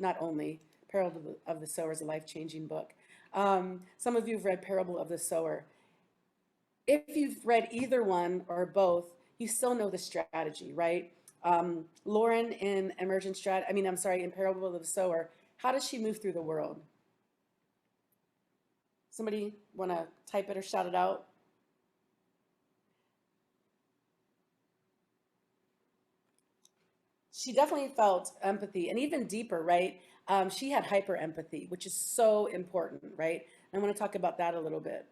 of the Sower is a life-changing book. Some of you have read Parable of the Sower. If you've read either one or both, you still know the strategy, right? Lauren in in Parable of the Sower, how does she move through the world? Somebody want to type it or shout it out? She definitely felt empathy, and even deeper, right? She had hyperempathy, which is so important, right? I want to talk about that a little bit.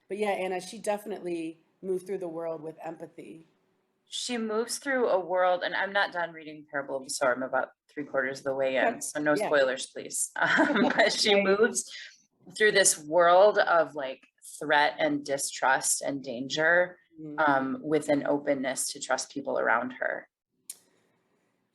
But yeah, Anna, she definitely moved through the world with empathy. She moves through a world, and I'm not done reading Parable of the Sower. I'm about 3/4 of the way in, so no spoilers, please. But she moves through this world of like threat and distrust and danger, with an openness to trust people around her.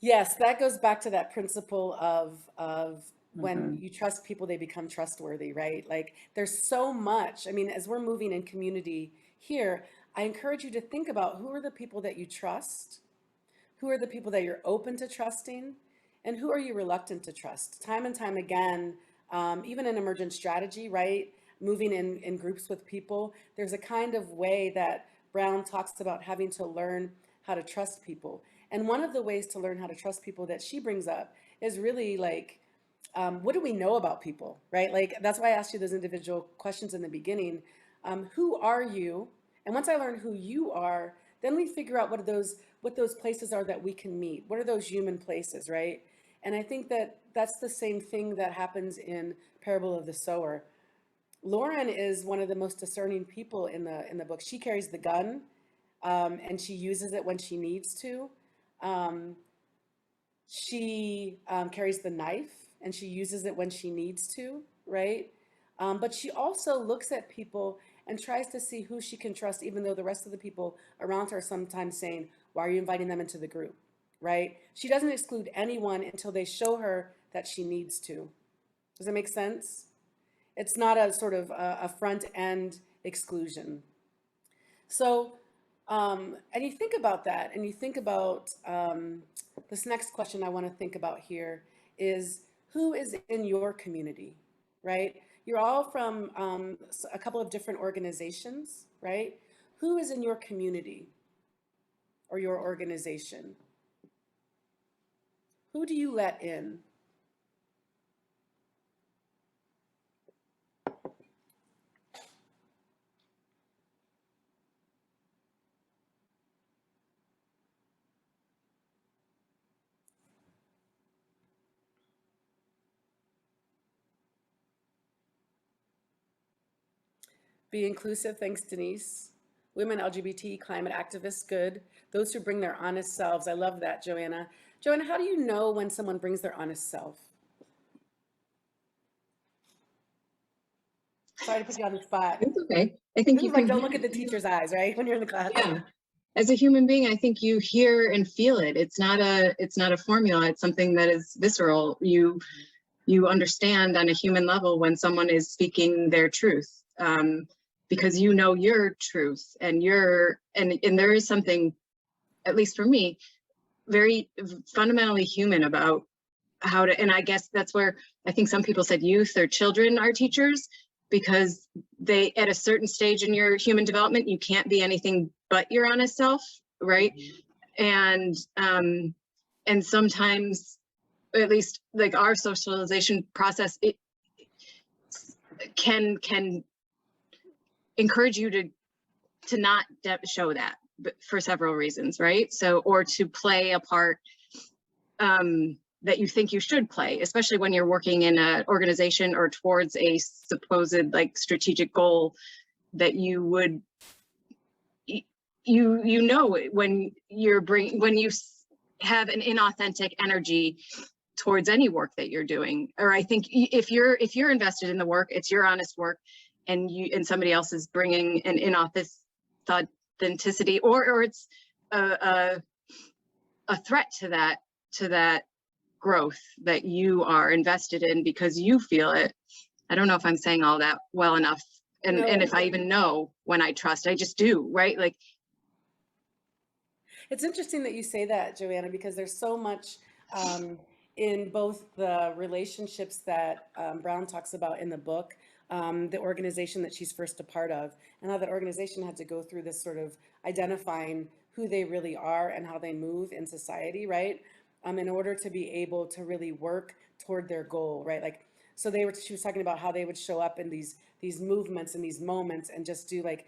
Yes, that goes back to that principle of when you trust people, they become trustworthy, right? Like there's so much. I mean, as we're moving in community here, I encourage you to think about who are the people that you trust, who are the people that you're open to trusting, and who are you reluctant to trust? Time and time again, even in emergent strategy, right? Moving in groups with people, there's a kind of way that Brown talks about having to learn how to trust people. And one of the ways to learn how to trust people that she brings up is really like, what do we know about people, right? Like, that's why I asked you those individual questions in the beginning. Who are you? And once I learn who you are, then we figure out what those places are that we can meet. What are those human places, right? And I think that that's the same thing that happens in Parable of the Sower. Lauren is one of the most discerning people in the book. She carries the gun, and she uses it when she needs to. She carries the knife, and she uses it when she needs to, right? But she also looks at people and tries to see who she can trust, even though the rest of the people around her are sometimes saying, why are you inviting them into the group, right? She doesn't exclude anyone until they show her that she needs to. Does that make sense? It's not a sort of a front end exclusion. So, and you think about that, and you think about this next question I want to think about here is, who is in your community, right? You're all from a couple of different organizations, right? Who is in your community or your organization? Who do you let in? Be inclusive, thanks Denise. Women, LGBT, climate activists, good. Those who bring their honest selves. I love that, Joanna. Joanna, how do you know when someone brings their honest self? Sorry to put you on the spot. It's okay. I think This you is like, can don't look at the teacher's eyes, right? When you're in the class. Yeah. As a human being, I think you hear and feel it. It's not a formula. It's something that is visceral. You understand on a human level when someone is speaking their truth. because you know your truth and and there is something, at least for me, very fundamentally human about how to, and I guess that's where I think some people said youth or children are teachers, because they, at a certain stage in your human development, you can't be anything but your honest self, right? And sometimes, at least like our socialization process, it can encourage you to not show that, but for several reasons, right? So, or to play a part that you think you should play, especially when you're working in an organization or towards a supposed like strategic goal that you would, you know, when when you have an inauthentic energy towards any work that you're doing. Or I think if you're invested in the work, it's your honest work, and somebody else is bringing an inauthenticity, or it's a threat to that growth that you are invested in because you feel it. I don't know if I'm saying all that well enough, and if I even know when I trust, I just do, right? Like, it's interesting that you say that, Joanna, because there's so much in both the relationships that Brown talks about in the book, the organization that she's first a part of, and how that organization had to go through this sort of identifying who they really are and how they move in society, right? In order to be able to really work toward their goal, right? Like, so she was talking about how they would show up in these movements and these moments and just do like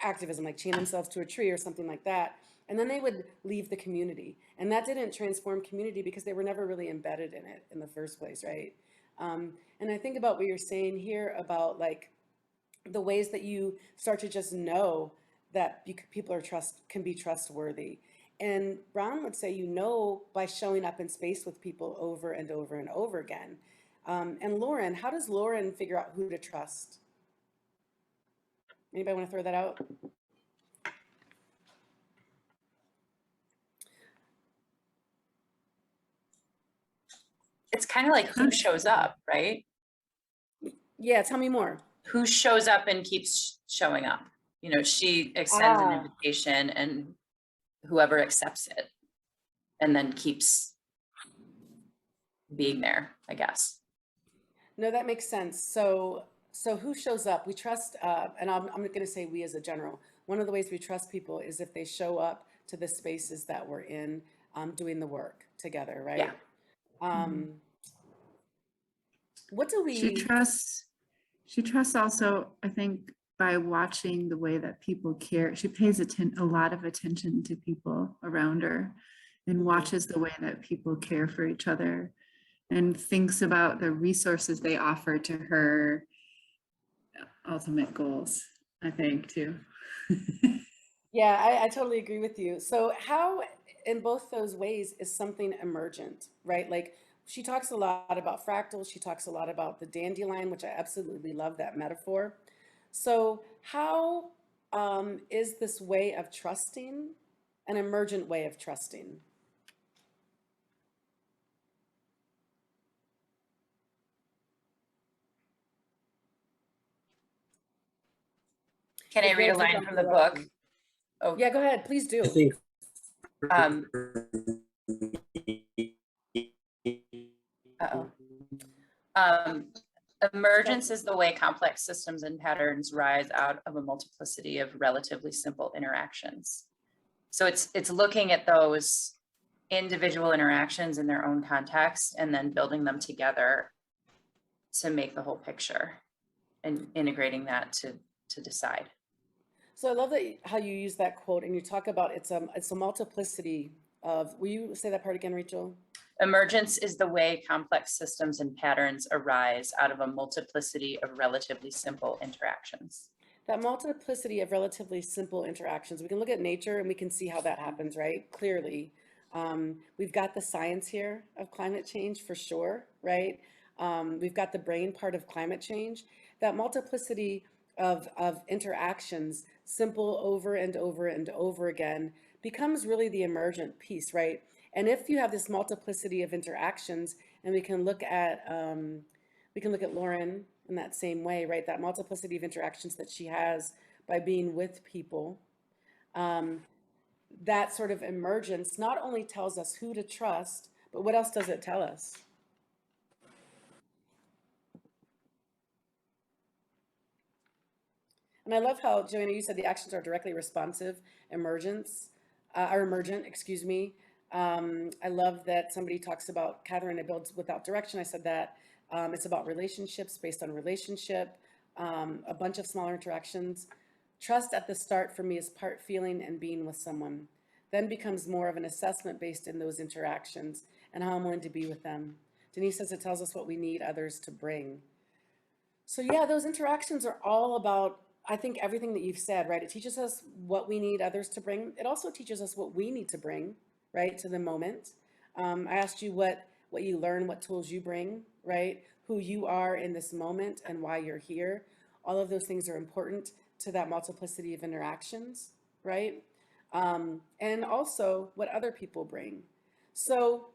activism, like chain themselves to a tree or something like that. And then they would leave the community. And that didn't transform community because they were never really embedded in it in the first place, right? And I think about what you're saying here about like the ways that you start to just know that people can be trustworthy. And Brown would say, by showing up in space with people over and over and over again. And Lauren, how does Lauren figure out who to trust? Anybody want to throw that out? It's kind of like who shows up, right? Yeah, tell me more. Who shows up and keeps showing up? You know, she extends an invitation and whoever accepts it and then keeps being there, I guess. No, that makes sense. So who shows up? We trust, and I'm going to say we as a general. One of the ways we trust people is if they show up to the spaces that we're in, doing the work together, right? Yeah. What do we? She trusts also, I think, by watching the way that people care. She pays a lot of attention to people around her and watches the way that people care for each other and thinks about the resources they offer to her ultimate goals, I think, too. Yeah, I totally agree with you. So how, in both those ways, is something emergent, right? Like, she talks a lot about fractals. She talks a lot about the dandelion, which I absolutely love that metaphor. So how is this way of trusting an emergent way of trusting? Can I read a line from the book? Oh, yeah, go ahead. Please do. I think Emergence is the way complex systems and patterns rise out of a multiplicity of relatively simple interactions. So it's looking at those individual interactions in their own context and then building them together to make the whole picture and integrating that to decide. So I love that how you use that quote and you talk about it's a multiplicity of, will you say that part again, Rachel? Emergence is the way complex systems and patterns arise out of a multiplicity of relatively simple interactions. That multiplicity of relatively simple interactions, we can look at nature and we can see how that happens, right? Clearly. We've got the science here of climate change for sure, right? We've got the brain part of climate change. That multiplicity of interactions, simple over and over and over again, becomes really the emergent piece, right? And if you have this multiplicity of interactions, and we can look at We can look at Lauren in that same way, right? That multiplicity of interactions that she has by being with people. That sort of emergence not only tells us who to trust, but what else does it tell us? And I love how, Joanna, you said the actions are directly responsive, emergent, excuse me. I love that somebody talks about Catherine, it builds without direction. I said that. It's about relationships based on relationship, a bunch of smaller interactions. Trust at the start for me is part feeling and being with someone, then becomes more of an assessment based in those interactions and how I'm willing to be with them. Denise says it tells us what we need others to bring. So yeah, those interactions are all about, I think, everything that you've said, right? It teaches us what we need others to bring. It also teaches us what we need to bring, right, to the moment. I asked you what you learn, what tools you bring, right? Who you are in this moment and why you're here. All of those things are important to that multiplicity of interactions, right? And also what other people bring. So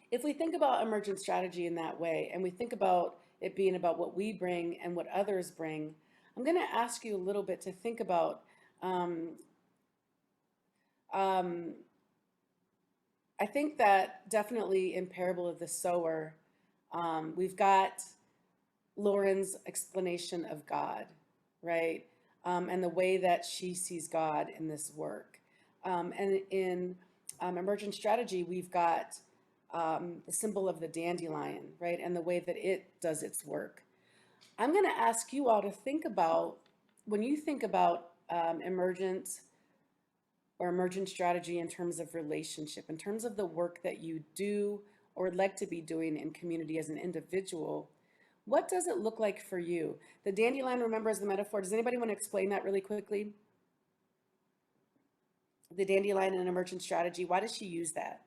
if we think about emergent strategy in that way, and we think about it being about what we bring and what others bring, I'm going to ask you a little bit to think about I think that definitely in Parable of the Sower, we've got Lauren's explanation of God, right? And the way that she sees God in this work. And in Emergent Strategy, we've got the symbol of the dandelion, right? And the way that it does its work. I'm going to ask you all to think about, when you think about emergent strategy in terms of relationship, in terms of the work that you do or would like to be doing in community as an individual, what does it look like for you? The dandelion, remember, as the metaphor. Does anybody want to explain that really quickly? The dandelion in emergent strategy, why does she use that?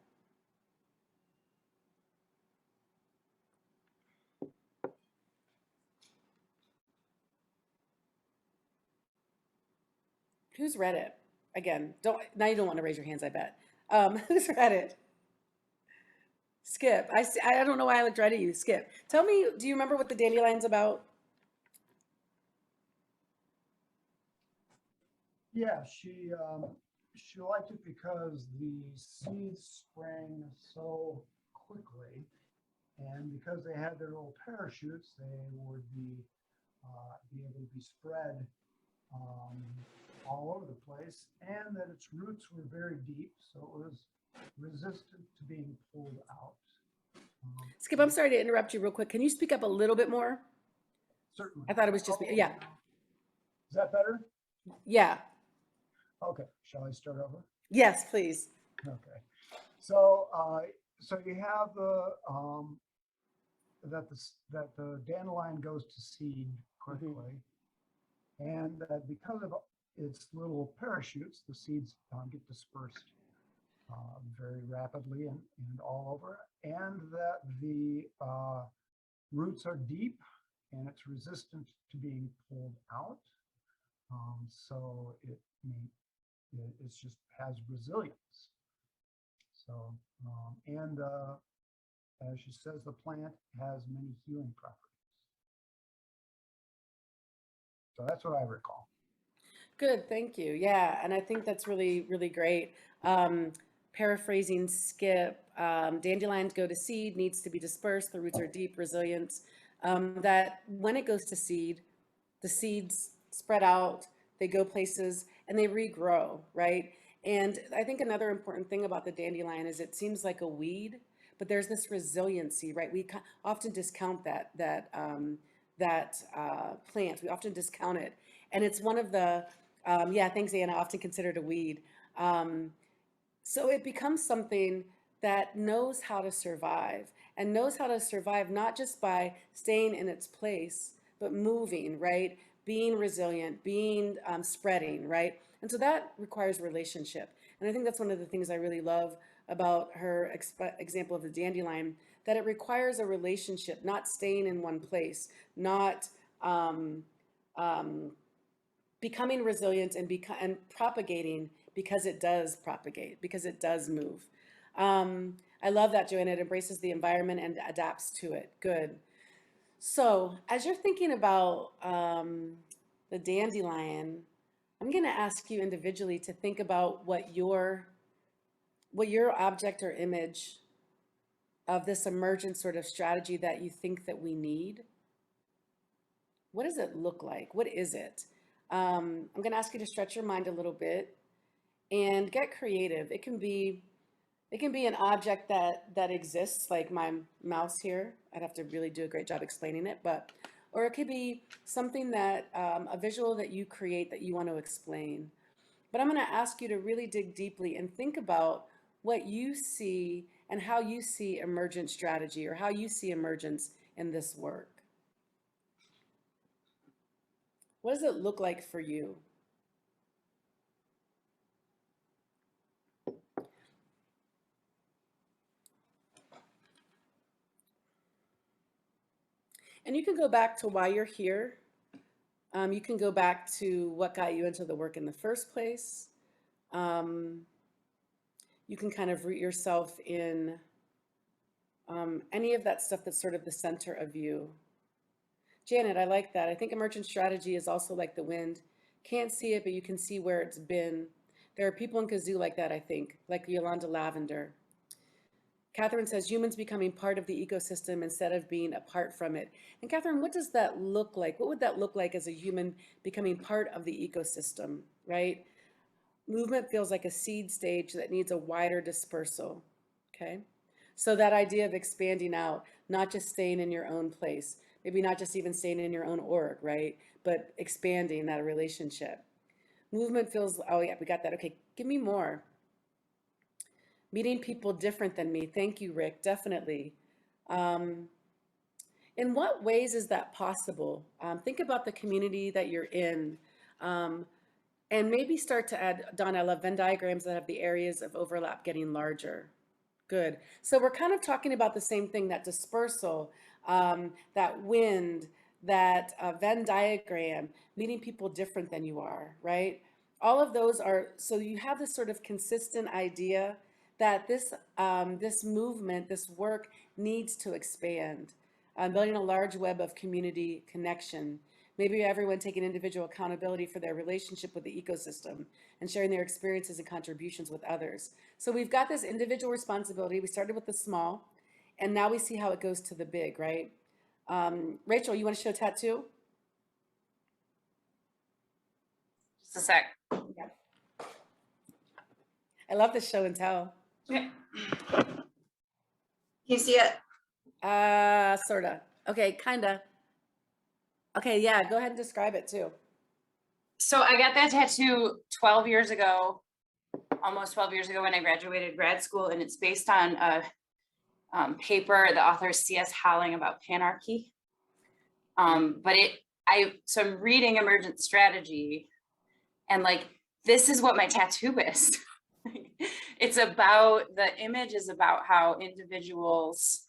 Who's read it? Again, now you don't want to raise your hands, I bet. Who's read it? Skip. I don't know why I looked right at you. Skip. Tell me, do you remember what the dandelion's about? Yeah, she liked it because the seeds sprang so quickly, and because they had their little parachutes, they would be able to be spread all over the place, and that its roots were very deep, so it was resistant to being pulled out. Skip, I'm sorry to interrupt you real quick. Can you speak up a little bit more? Certainly. I thought it was just me. Yeah. Is that better? Yeah. Okay. Shall I start over? Yes, please. Okay. So you have that the dandelion goes to seed quickly, and that because of its little parachutes, the seeds get dispersed very rapidly and all over, and that the roots are deep and it's resistant to being pulled out. So it just has resilience. So and as she says, the plant has many healing properties. So that's what I recall. Good, thank you. Yeah, and I think that's really, really great. Paraphrasing Skip, dandelions go to seed, needs to be dispersed, the roots are deep, resilient. That when it goes to seed, the seeds spread out, they go places, and they regrow, right? And I think another important thing about the dandelion is it seems like a weed, but there's this resiliency, right? We often discount that plant. We often discount it, and it's one of the yeah, thanks, Anna. Often considered a weed. So it becomes something that knows how to survive, and knows how to survive not just by staying in its place, but moving, right? Being resilient, being spreading, right? And so that requires relationship. And I think that's one of the things I really love about her example of the dandelion, that it requires a relationship, not staying in one place, not becoming resilient and propagating because it does propagate, because it does move. I love that, Joanna. It embraces the environment and adapts to it. Good. So as you're thinking about the dandelion, I'm going to ask you individually to think about what your object or image of this emergent sort of strategy that you think that we need. What does it look like? What is it? I'm going to ask you to stretch your mind a little bit and get creative. It can be an object that exists, like my mouse here. I'd have to really do a great job explaining it, or it could be something that, a visual that you create that you want to explain. But I'm going to ask you to really dig deeply and think about what you see and how you see emergent strategy, or how you see emergence in this work. What does it look like for you? And you can go back to why you're here. You can go back to what got you into the work in the first place. You can kind of root yourself in any of that stuff that's sort of the center of you. Janet, I like that. I think emergent strategy is also like the wind. Can't see it, but you can see where it's been. There are people in Kazoo like that, I think, like Yolanda Lavender. Catherine says, humans becoming part of the ecosystem instead of being apart from it. And Catherine, what does that look like? What would that look like as a human becoming part of the ecosystem, right? Movement feels like a seed stage that needs a wider dispersal, okay? So that idea of expanding out, not just staying in your own place, maybe not just even staying in your own org, right? But expanding that relationship. Movement feels, oh yeah, we got that. Okay, give me more. Meeting people different than me. Thank you, Rick, definitely. In what ways is that possible? Think about the community that you're in. And maybe start to add, Don, I love Venn diagrams that have the areas of overlap getting larger. Good. So we're kind of talking about the same thing, that dispersal, that wind, that Venn diagram, meeting people different than you are, right? All of those are, so you have this sort of consistent idea that this movement, this work needs to expand, building a large web of community connection. Maybe everyone taking individual accountability for their relationship with the ecosystem and sharing their experiences and contributions with others. So we've got this individual responsibility. We started with the small, and now we see how it goes to the big, right? Rachel, you want to show tattoo? Just a sec. Yeah. I love this show and tell. Okay. Can you see it? Sorta. Okay, kinda. Okay, yeah, go ahead and describe it too. So I got that tattoo 12 years ago, almost 12 years ago when I graduated grad school, and it's based on a paper, the author C.S. Howling, about panarchy. So I'm reading Emergent Strategy, and like, this is what my tattoo is. It's about, the image is about how individuals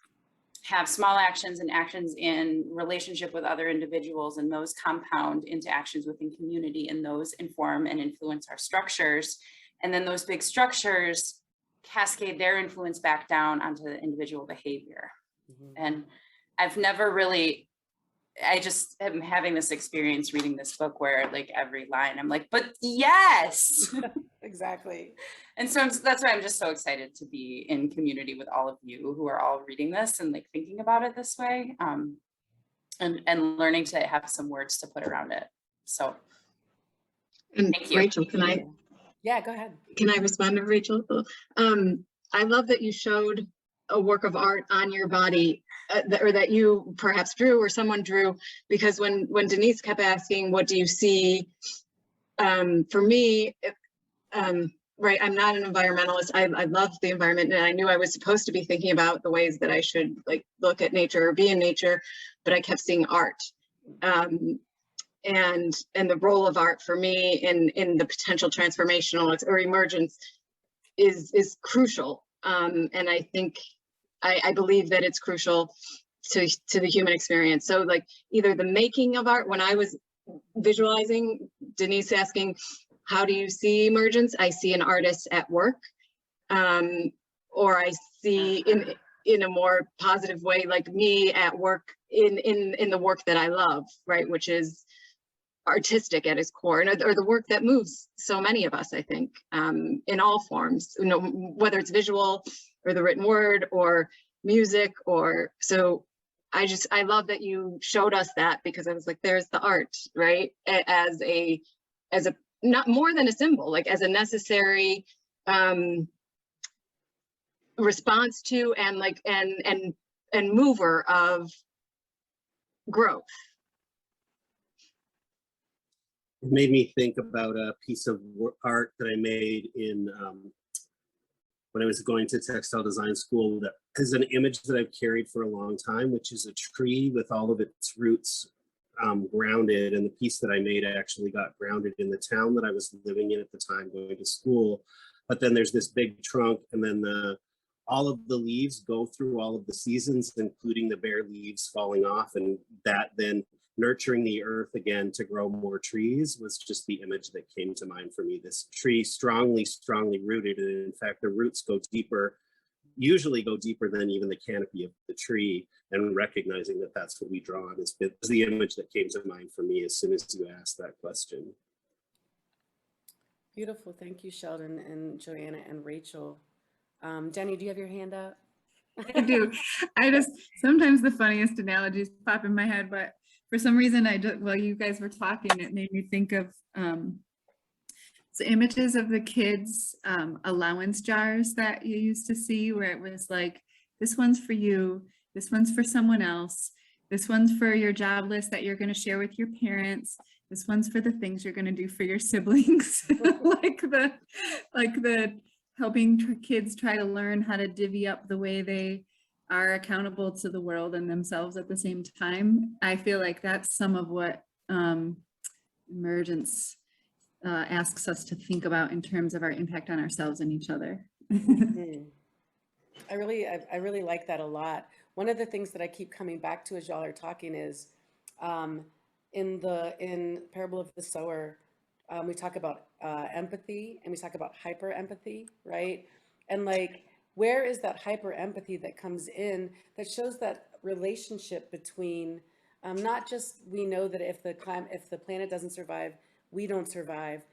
have small actions and actions in relationship with other individuals, and those compound into actions within community, and those inform and influence our structures. And then those big structures cascade their influence back down onto the individual behavior. Mm-hmm. And I've never really, I just am having this experience reading this book where like every line I'm like, but yes. Exactly. And so that's why I'm just so excited to be in community with all of you who are all reading this and like thinking about it this way, and learning to have some words to put around it. So and thank you. Rachel, can I? Yeah, go ahead. Can I respond to Rachel? I love that you showed a work of art on your body, or that you perhaps drew or someone drew, because when Denise kept asking, what do you see? For me, right, I'm not an environmentalist. I love the environment, and I knew I was supposed to be thinking about the ways that I should like look at nature or be in nature, but I kept seeing art. And the role of art for me in the potential transformational or emergence is crucial. And I think, I believe that it's crucial to the human experience. So like either the making of art, when I was visualizing, Denise asking, how do you see emergence? I see an artist at work, or I see in a more positive way, like me at work in the work that I love, right, which is artistic at its core, and or the work that moves so many of us, I think, in all forms, you know, whether it's visual or the written word or music, or so. I love that you showed us that, because I was like, there's the art, right, as a not more than a symbol, like as a necessary response to and like and mover of growth. It made me think about a piece of art that I made in when I was going to textile design school, that is an image that I've carried for a long time, which is a tree with all of its roots grounded. And the piece that I made actually got grounded in the town that I was living in at the time, going to school. But then there's this big trunk, and then all of the leaves go through all of the seasons, including the bare leaves falling off, and that then nurturing the earth again to grow more trees was just the image that came to mind for me. This tree strongly rooted, and in fact the roots go deeper, usually go deeper than even the canopy of the tree, and recognizing that that's what we draw on is the image that came to mind for me as soon as you asked that question. Beautiful. Thank you, Sheldon and Joanna and Rachel. Jenny, do you have your hand up? I do. I just, sometimes the funniest analogies pop in my head, but for some reason while you guys were talking, it made me think of the images of the kids' allowance jars that you used to see, where it was like, this one's for you, this one's for someone else, this one's for your job list that you're going to share with your parents, this one's for the things you're going to do for your siblings. like the helping kids try to learn how to divvy up the way they are accountable to the world and themselves at the same time. I feel like that's some of what Emergence asks us to think about in terms of our impact on ourselves and each other. I really like that a lot. One of the things that I keep coming back to as y'all are talking is in Parable of the Sower, we talk about empathy, and we talk about hyper empathy, right? And like, where is that hyper empathy that comes in that shows that relationship between not just, we know that if the planet doesn't survive, we don't survive.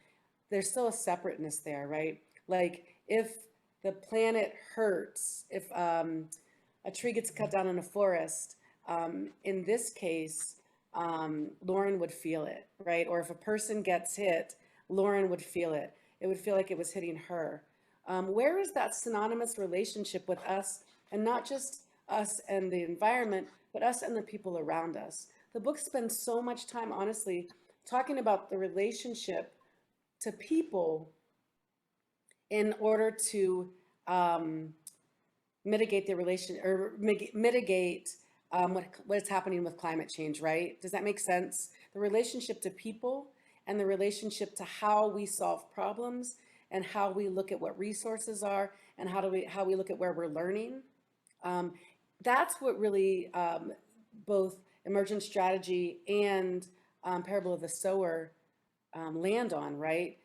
There's still a separateness there, right? Like, if the planet hurts, if a tree gets cut down in a forest, in this case, Lauren would feel it, right? Or if a person gets hit, Lauren would feel it. It would feel like it was hitting her. Where is that synonymous relationship with us, and not just us and the environment, but us and the people around us? The book spends so much time, honestly, talking about the relationship to people in order to mitigate the relation, or mitigate what is happening with climate change, right? Does that make sense? The relationship to people and the relationship to how we solve problems and how we look at what resources are and how we look at where we're learning. That's what really both Emergent Strategy and Parable of the Sower land on, right?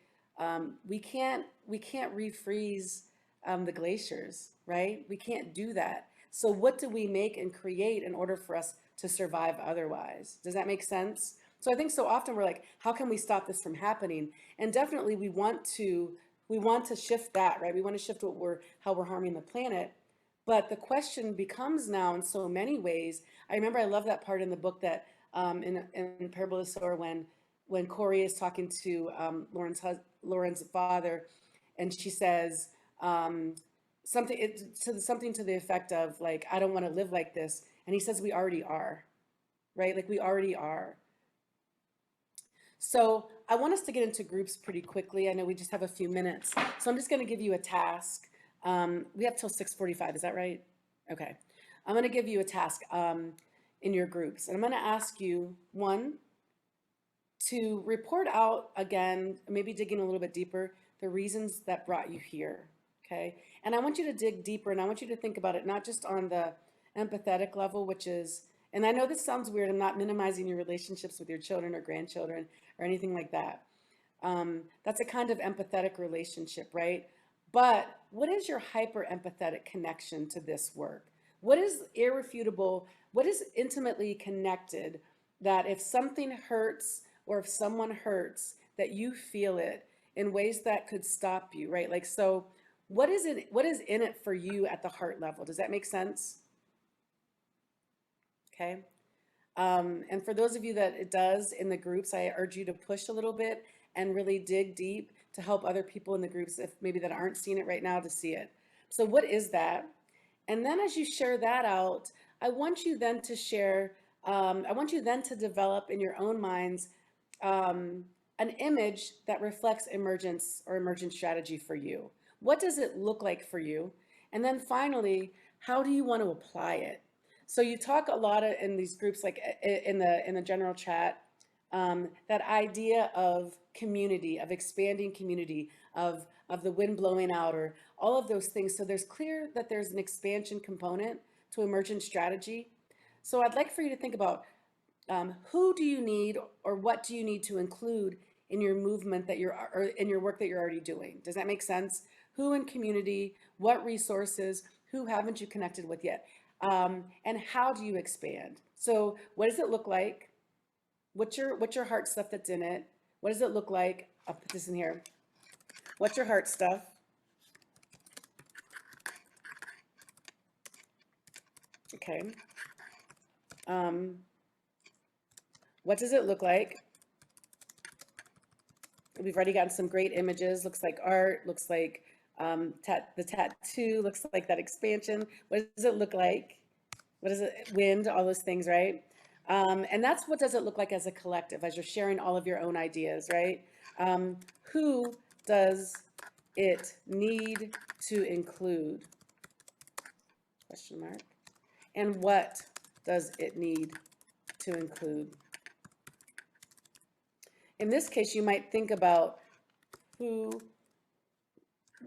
We can't refreeze the glaciers, right? We can't do that. So what do we make and create in order for us to survive otherwise? Does that make sense? So I think so often we're like, how can we stop this from happening? And definitely we want to shift that, right? We want to shift how we're harming the planet. But the question becomes now, in so many ways, I remember, I love that part in the book that in Parable of the Sower, when Corey is talking to Lauren's father, and she says something to the effect of like, I don't want to live like this. And he says, we already are, right? Like, we already are. So I want us to get into groups pretty quickly. I know we just have a few minutes. So I'm just going to give you a task. We have till 6:45, is that right? Okay. I'm going to give you a task in your groups. And I'm going to ask you, one, to report out again, maybe digging a little bit deeper, the reasons that brought you here, okay? And I want you to dig deeper, and I want you to think about it not just on the empathetic level, which is, and I know this sounds weird, I'm not minimizing your relationships with your children or grandchildren or anything like that. That's a kind of empathetic relationship, right? But what is your hyper empathetic connection to this work? What is irrefutable? What is intimately connected that if something hurts or if someone hurts, that you feel it in ways that could stop you, right? Like, so what is it, what is in it for you at the heart level? Does that make sense? Okay. And for those of you that it does in the groups, I urge you to push a little bit and really dig deep to help other people in the groups, if maybe that aren't seeing it right now, to see it. So what is that? And then as you share that out, I want you then to share, I want you then to develop in your own minds an image that reflects emergence or emergent strategy for you. What does it look like for you? And then finally, how do you want to apply it? So you talk a lot in these groups, like in the general chat, that idea of community, of expanding community, of the wind blowing out, or all of those things. So there's clear that there's an expansion component to emergent strategy. So I'd like for you to think about who do you need, or what do you need to include in your movement that you're, or in your work that you're already doing? Does that make sense? Who in community, what resources, who haven't you connected with yet? And how do you expand? So what does it look like? What's your heart stuff that's in it? What does it look like? I'll put this in here. What's your heart stuff? Okay. What does it look like? We've already gotten some great images. Looks like art, looks like the tattoo, looks like that expansion. What does it look like? What is it? Wind, all those things, right? And that's what does it look like as a collective, as you're sharing all of your own ideas, right? Who does it need to include? Question mark. And what does it need to include? In this case, you might think about who,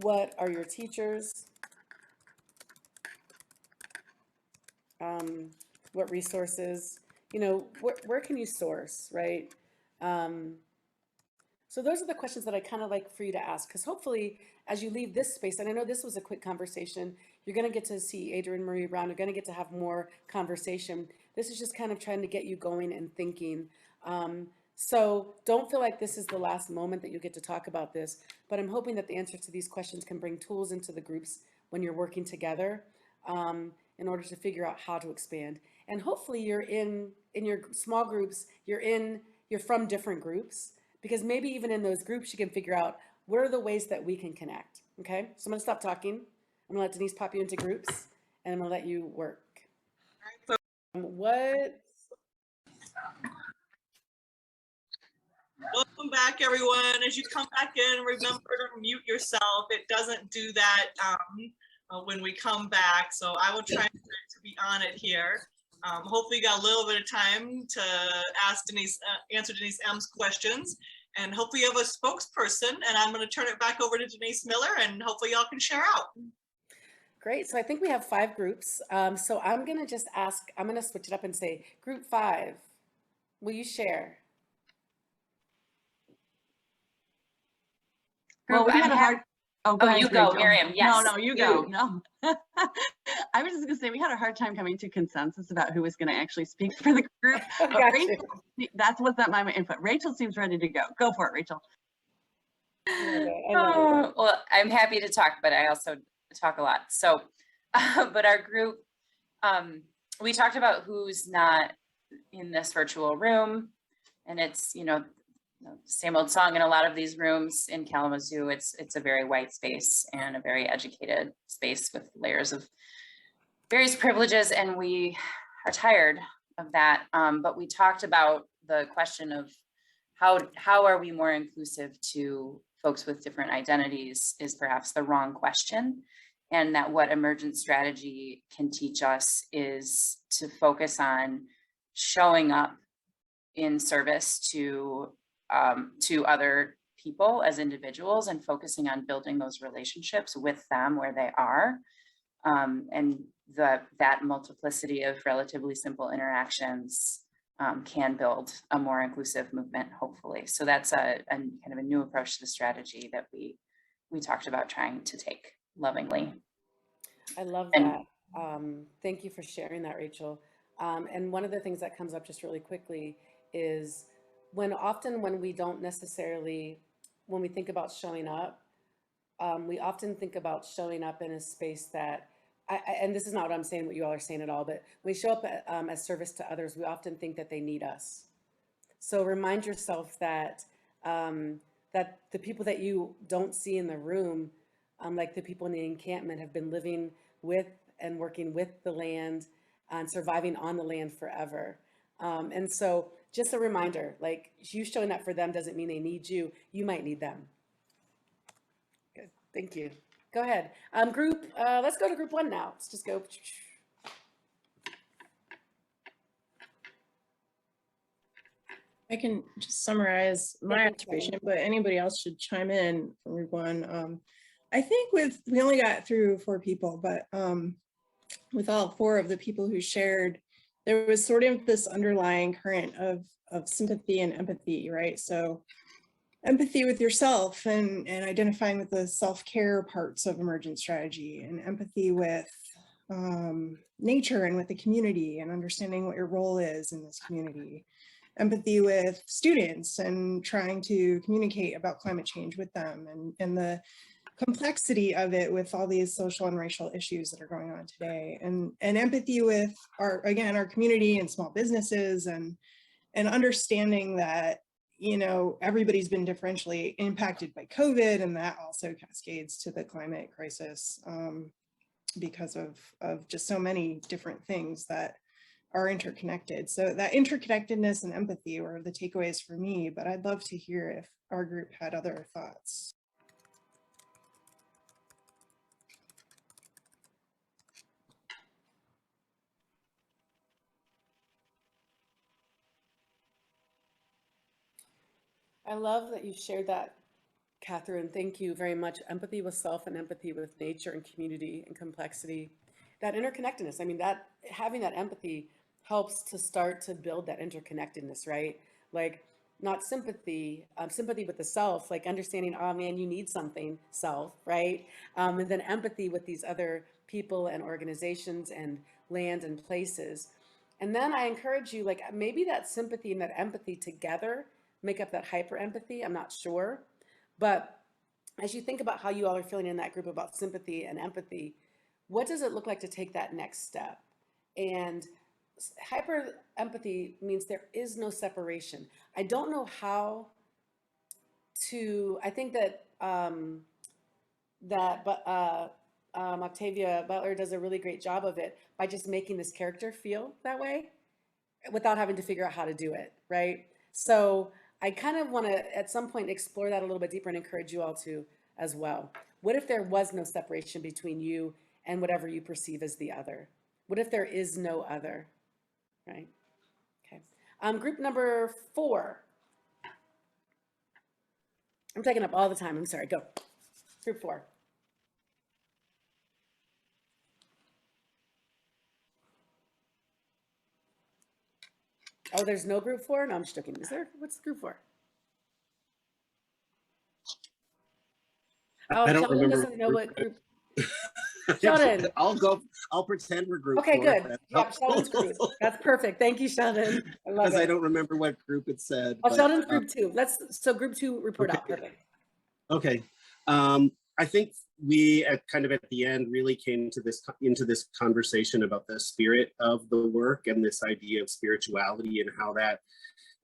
what are your teachers? What resources, you know, where can you source, right? So those are the questions that I kind of like for you to ask, because hopefully as you leave this space, and I know this was a quick conversation, you're going to get to see Adrienne Marie Brown, you're going to get to have more conversation. This is just kind of trying to get you going and thinking. So don't feel like this is the last moment that you get to talk about this, but I'm hoping that the answers to these questions can bring tools into the groups when you're working together in order to figure out how to expand. And hopefully you're in your small groups, you're from different groups, because maybe even in those groups you can figure out what are the ways that we can connect. Okay, so I'm gonna stop talking. I'm gonna let Denise pop you into groups, and I'm gonna let you work. Welcome back, everyone. As you come back in, remember to mute yourself. It doesn't do that when we come back, so I will try to be on it here. Hopefully you got a little bit of time to ask Denise, answer Denise M's questions, and hopefully you have a spokesperson, and I'm going to turn it back over to Denise Miller, and hopefully y'all can share out. Great, so I think we have 5 groups. So I'm going to just ask, I'm going to switch it up and say, group 5, will you share? Well, we had a hard. Oh, go ahead, you go, Rachel. Miriam. Yes. No, you go. No. I was just gonna say we had a hard time coming to consensus about who was going to actually speak for the group. But Rachel, that's what's at my input. Rachel seems ready to go. Go for it, Rachel. Well, I'm happy to talk, but I also talk a lot. So, but our group, we talked about who's not in this virtual room, and it's, you know, same old song in a lot of these rooms in Kalamazoo. It's a very white space and a very educated space with layers of various privileges, and we are tired of that. But we talked about the question of how are we more inclusive to folks with different identities is perhaps the wrong question, and that what emergent strategy can teach us is to focus on showing up in service to other people as individuals and focusing on building those relationships with them where they are. And that multiplicity of relatively simple interactions can build a more inclusive movement, hopefully. So that's a kind of a new approach to the strategy that we talked about trying to take lovingly. I love that. Thank you for sharing that, Rachel. And one of the things that comes up just really quickly is often when we don't necessarily, when we think about showing up, we often think about showing up in a space that, and this is not what I'm saying, what you all are saying at all, but when we show up as service to others, we often think that they need us. So remind yourself that that the people that you don't see in the room, like the people in the encampment, have been living with and working with the land and surviving on the land forever. And so just a reminder, like you showing up for them doesn't mean they need you. You might need them. Good, thank you. Go ahead. Let's go to group 1 now. Let's just go. I can just summarize my observation, but anybody else should chime in from group 1. I think we only got through 4 people, but with all 4 of the people who shared, there was sort of this underlying current of sympathy and empathy, right? So empathy with yourself and identifying with the self-care parts of emergent strategy, and empathy with nature and with the community and understanding what your role is in this community. Empathy with students and trying to communicate about climate change with them, and the complexity of it with all these social and racial issues that are going on today, and empathy with our community and small businesses, and understanding that, you know, everybody's been differentially impacted by COVID, and that also cascades to the climate crisis because of just so many different things that are interconnected. So that interconnectedness and empathy were the takeaways for me, but I'd love to hear if our group had other thoughts. I love that you shared that, Catherine. Thank you very much. Empathy with self and empathy with nature and community and complexity. That interconnectedness, I mean, that having that empathy helps to start to build that interconnectedness, right? Like not sympathy, sympathy with the self, like understanding, oh man, you need something, self, right? And then empathy with these other people and organizations and land and places. And then I encourage you, like maybe that sympathy and that empathy together make up that hyperempathy. I'm not sure. But as you think about how you all are feeling in that group about sympathy and empathy, what does it look like to take that next step? And hyperempathy means there is no separation. I don't know how to, I think that Octavia Butler does a really great job of it by just making this character feel that way without having to figure out how to do it, right? So I kind of want to, at some point, explore that a little bit deeper and encourage you all to as well. What if there was no separation between you and whatever you perceive as the other? What if there is no other, right? Okay. Group number 4. I'm taking up all the time. I'm sorry. Go. Group 4. Oh, there's no group 4? No, I'm just joking. Is there? What's group 4? Oh, I don't Sheldon remember. doesn't know what group. Sheldon. I'll pretend we're group 4. Okay, good. Yeah, Sheldon's group. That's perfect. Thank you, Sheldon. I love it. Because I don't remember what group it said. Oh, Sheldon's group 2. So group 2 report okay. out. Perfect. Okay. I think we at the end really came to into this conversation about the spirit of the work and this idea of spirituality and how that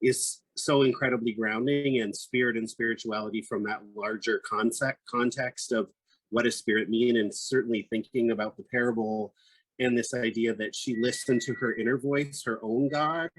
is so incredibly grounding, and spirit and spirituality from that larger context of what does spirit mean, and certainly thinking about the parable and this idea that she listened to her inner voice, her own God,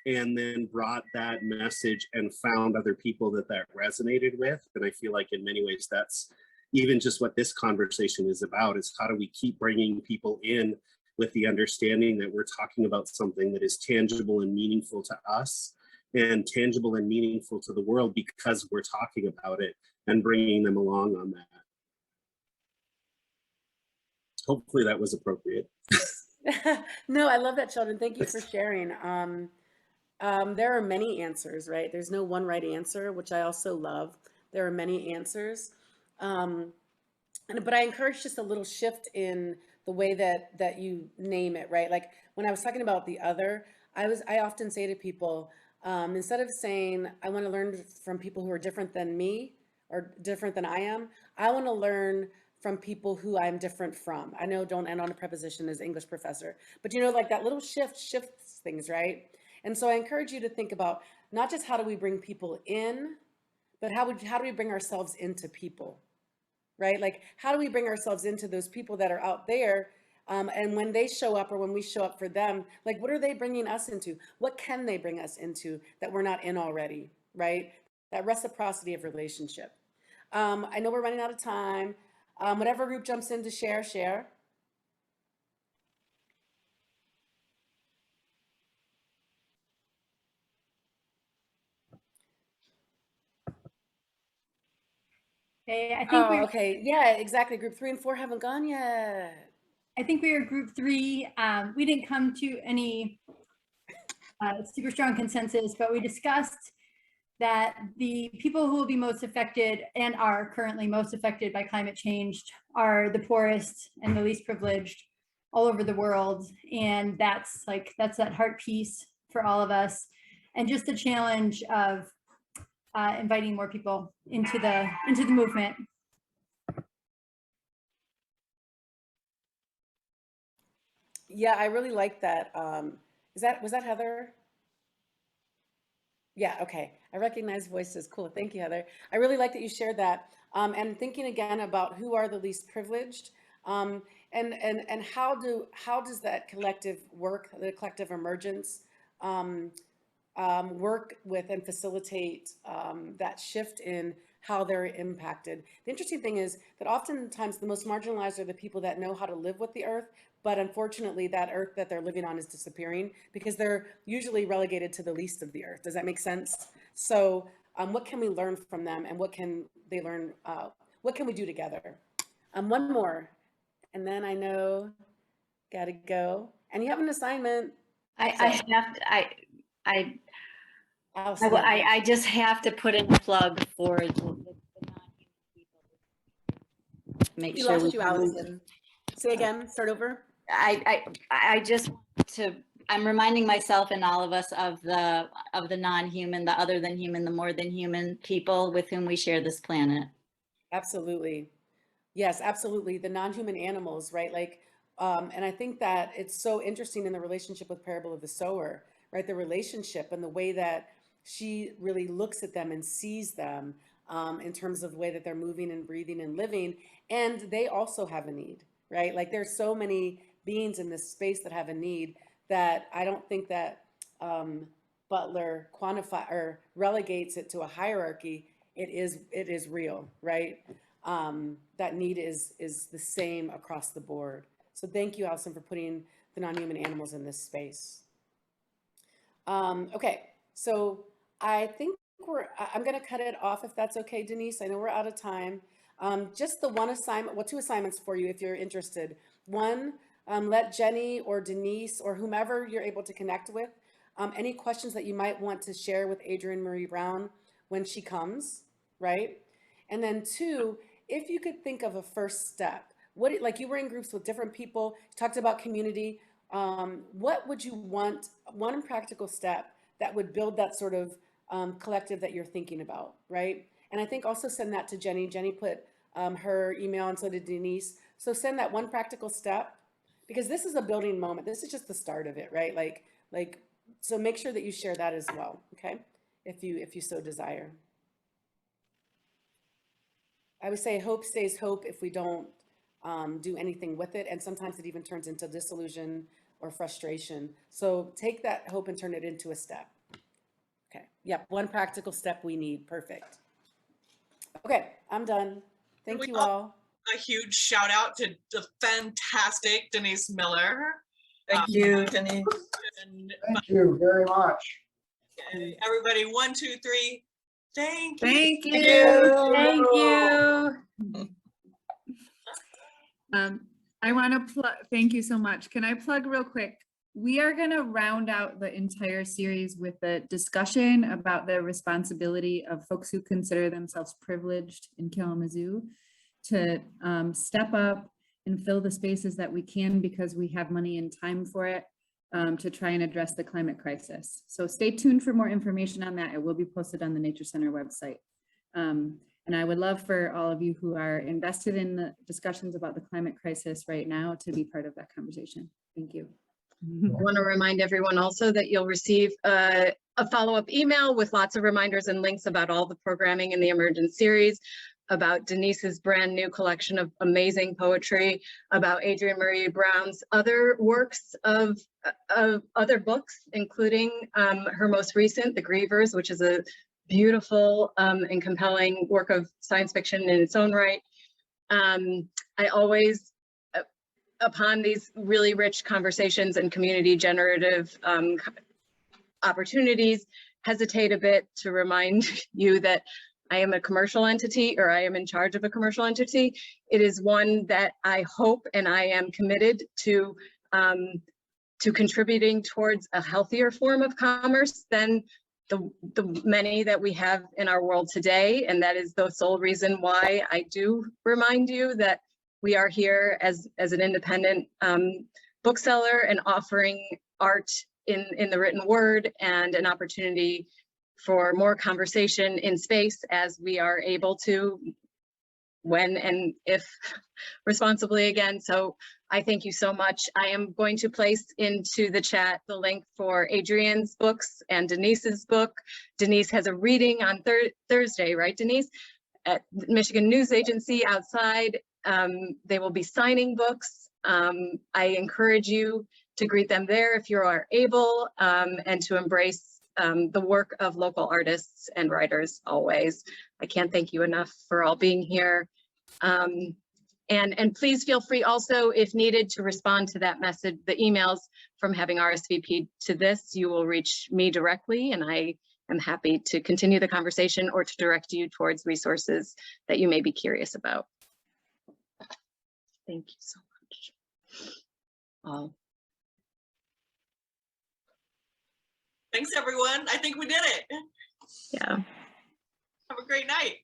and then brought that message and found other people that resonated with. And I feel like in many ways that's even just what this conversation is about, is how do we keep bringing people in with the understanding that we're talking about something that is tangible and meaningful to us and tangible and meaningful to the world because we're talking about it, and bringing them along on that. Hopefully that was appropriate. No, I love that, Sheldon. Thank you for sharing. There are many answers, right? There's no one right answer, which I also love. There are many answers. But I encourage just a little shift in the way that you name it, right? Like when I was talking about the other, I often say to people, instead of saying, I want to learn from people who are different than me or different than I am, I want to learn from people who I'm different from. I know don't end on a preposition as English professor, but you know, like that little shifts things, right? And so I encourage you to think about not just how do we bring people in, but how do we bring ourselves into people, right? Like how do we bring ourselves into those people that are out there, and when they show up or when we show up for them, like what are they bringing us into? What can they bring us into that we're not in already, right? That reciprocity of relationship. I know we're running out of time. Whatever group jumps in to share. Okay, I think okay, yeah, exactly. Group 3 and 4 haven't gone yet. I think we are group 3. We didn't come to any super strong consensus, but we discussed that the people who will be most affected and are currently most affected by climate change are the poorest and the least privileged all over the world. And that's that heart piece for all of us. And just the challenge of inviting more people into the movement. Yeah, I really like that. Was that Heather? Yeah, okay. I recognize voices. Cool. Thank you, Heather. I really like that you shared that. And thinking again about who are the least privileged, and how does that collective work, the collective emergence, work with and facilitate that shift in how they're impacted. The interesting thing is that oftentimes the most marginalized are the people that know how to live with the earth, but unfortunately that earth that they're living on is disappearing because they're usually relegated to the least of the earth. Does that make sense? So what can we learn from them, and what can they learn? What can we do together? One more, and then I know, gotta go. And you have an assignment. I just have to put in a plug for the non-human people. Make sure lost you, Allison. Say again, start over. I just want to, I'm reminding myself and all of us of the non-human, the other than human, the more than human people with whom we share this planet. Absolutely. Yes, absolutely. The non-human animals, right? Like, and I think that it's so interesting in the relationship with Parable of the Sower, right? The relationship and the way that she really looks at them and sees them in terms of the way that they're moving and breathing and living. And they also have a need, right? Like there's so many beings in this space that have a need that I don't think that Butler quantify or relegates it to a hierarchy. It is real, right? That need is the same across the board. So thank you, Allison, for putting the non-human animals in this space. Okay, so I think I'm gonna cut it off if that's okay, Denise. I know we're out of time. Just the one assignment, well, 2 assignments for you if you're interested. One, let Jenny or Denise or whomever you're able to connect with, any questions that you might want to share with Adrienne Marie Brown when she comes, right? And then 2, if you could think of a first step, like you were in groups with different people, you talked about community, what would you want, one practical step that would build that sort of collective that you're thinking about, right? And I think also send that to Jenny. Jenny put her email, and so did Denise. So send that one practical step, because this is a building moment. This is just the start of it, right? Like, so make sure that you share that as well, okay? If you so desire. I would say hope stays hope if we don't do anything with it. And sometimes it even turns into disillusion or frustration. So take that hope and turn it into a step. Okay, yep, one practical step we need, perfect. Okay, I'm done. Thank you all. A huge shout out to the fantastic Denise Miller. Thank you, Denise. Thank you very much. Okay, everybody, 1, 2, 3. Thank you. Thank you. Thank you. I want to plug, thank you so much. Can I plug real quick? We are going to round out the entire series with a discussion about the responsibility of folks who consider themselves privileged in Kalamazoo to step up and fill the spaces that we can because we have money and time for it to try and address the climate crisis. So stay tuned for more information on that. It will be posted on the Nature Center website. And I would love for all of you who are invested in the discussions about the climate crisis right now to be part of that conversation. Thank you. I want to remind everyone also that you'll receive a follow-up email with lots of reminders and links about all the programming in the Emergent series, about Denise's brand new collection of amazing poetry, about Adrienne Marie Brown's other works of other books, including her most recent, The Grievers, which is a beautiful and compelling work of science fiction in its own right. I always, upon these really rich conversations and community generative opportunities, hesitate a bit to remind you that I am a commercial entity, or I am in charge of a commercial entity. It is one that I hope and I am committed to contributing towards a healthier form of commerce than the many that we have in our world today. And that is the sole reason why I do remind you that we are here as an independent bookseller and offering art in the written word and an opportunity for more conversation in space as we are able to, when and if responsibly again. So I thank you so much. I am going to place into the chat the link for Adrienne's books and Denise's book. Denise has a reading on Thursday, right, Denise? At Michigan News Agency outside. They will be signing books. I encourage you to greet them there if you are able, and to embrace the work of local artists and writers always. I can't thank you enough for all being here. And please feel free also, if needed, to respond to that message, the emails from having RSVP'd to this. You will reach me directly, and I am happy to continue the conversation or to direct you towards resources that you may be curious about. Thank you so much. Thanks, everyone. I think we did it. Yeah. Have a great night.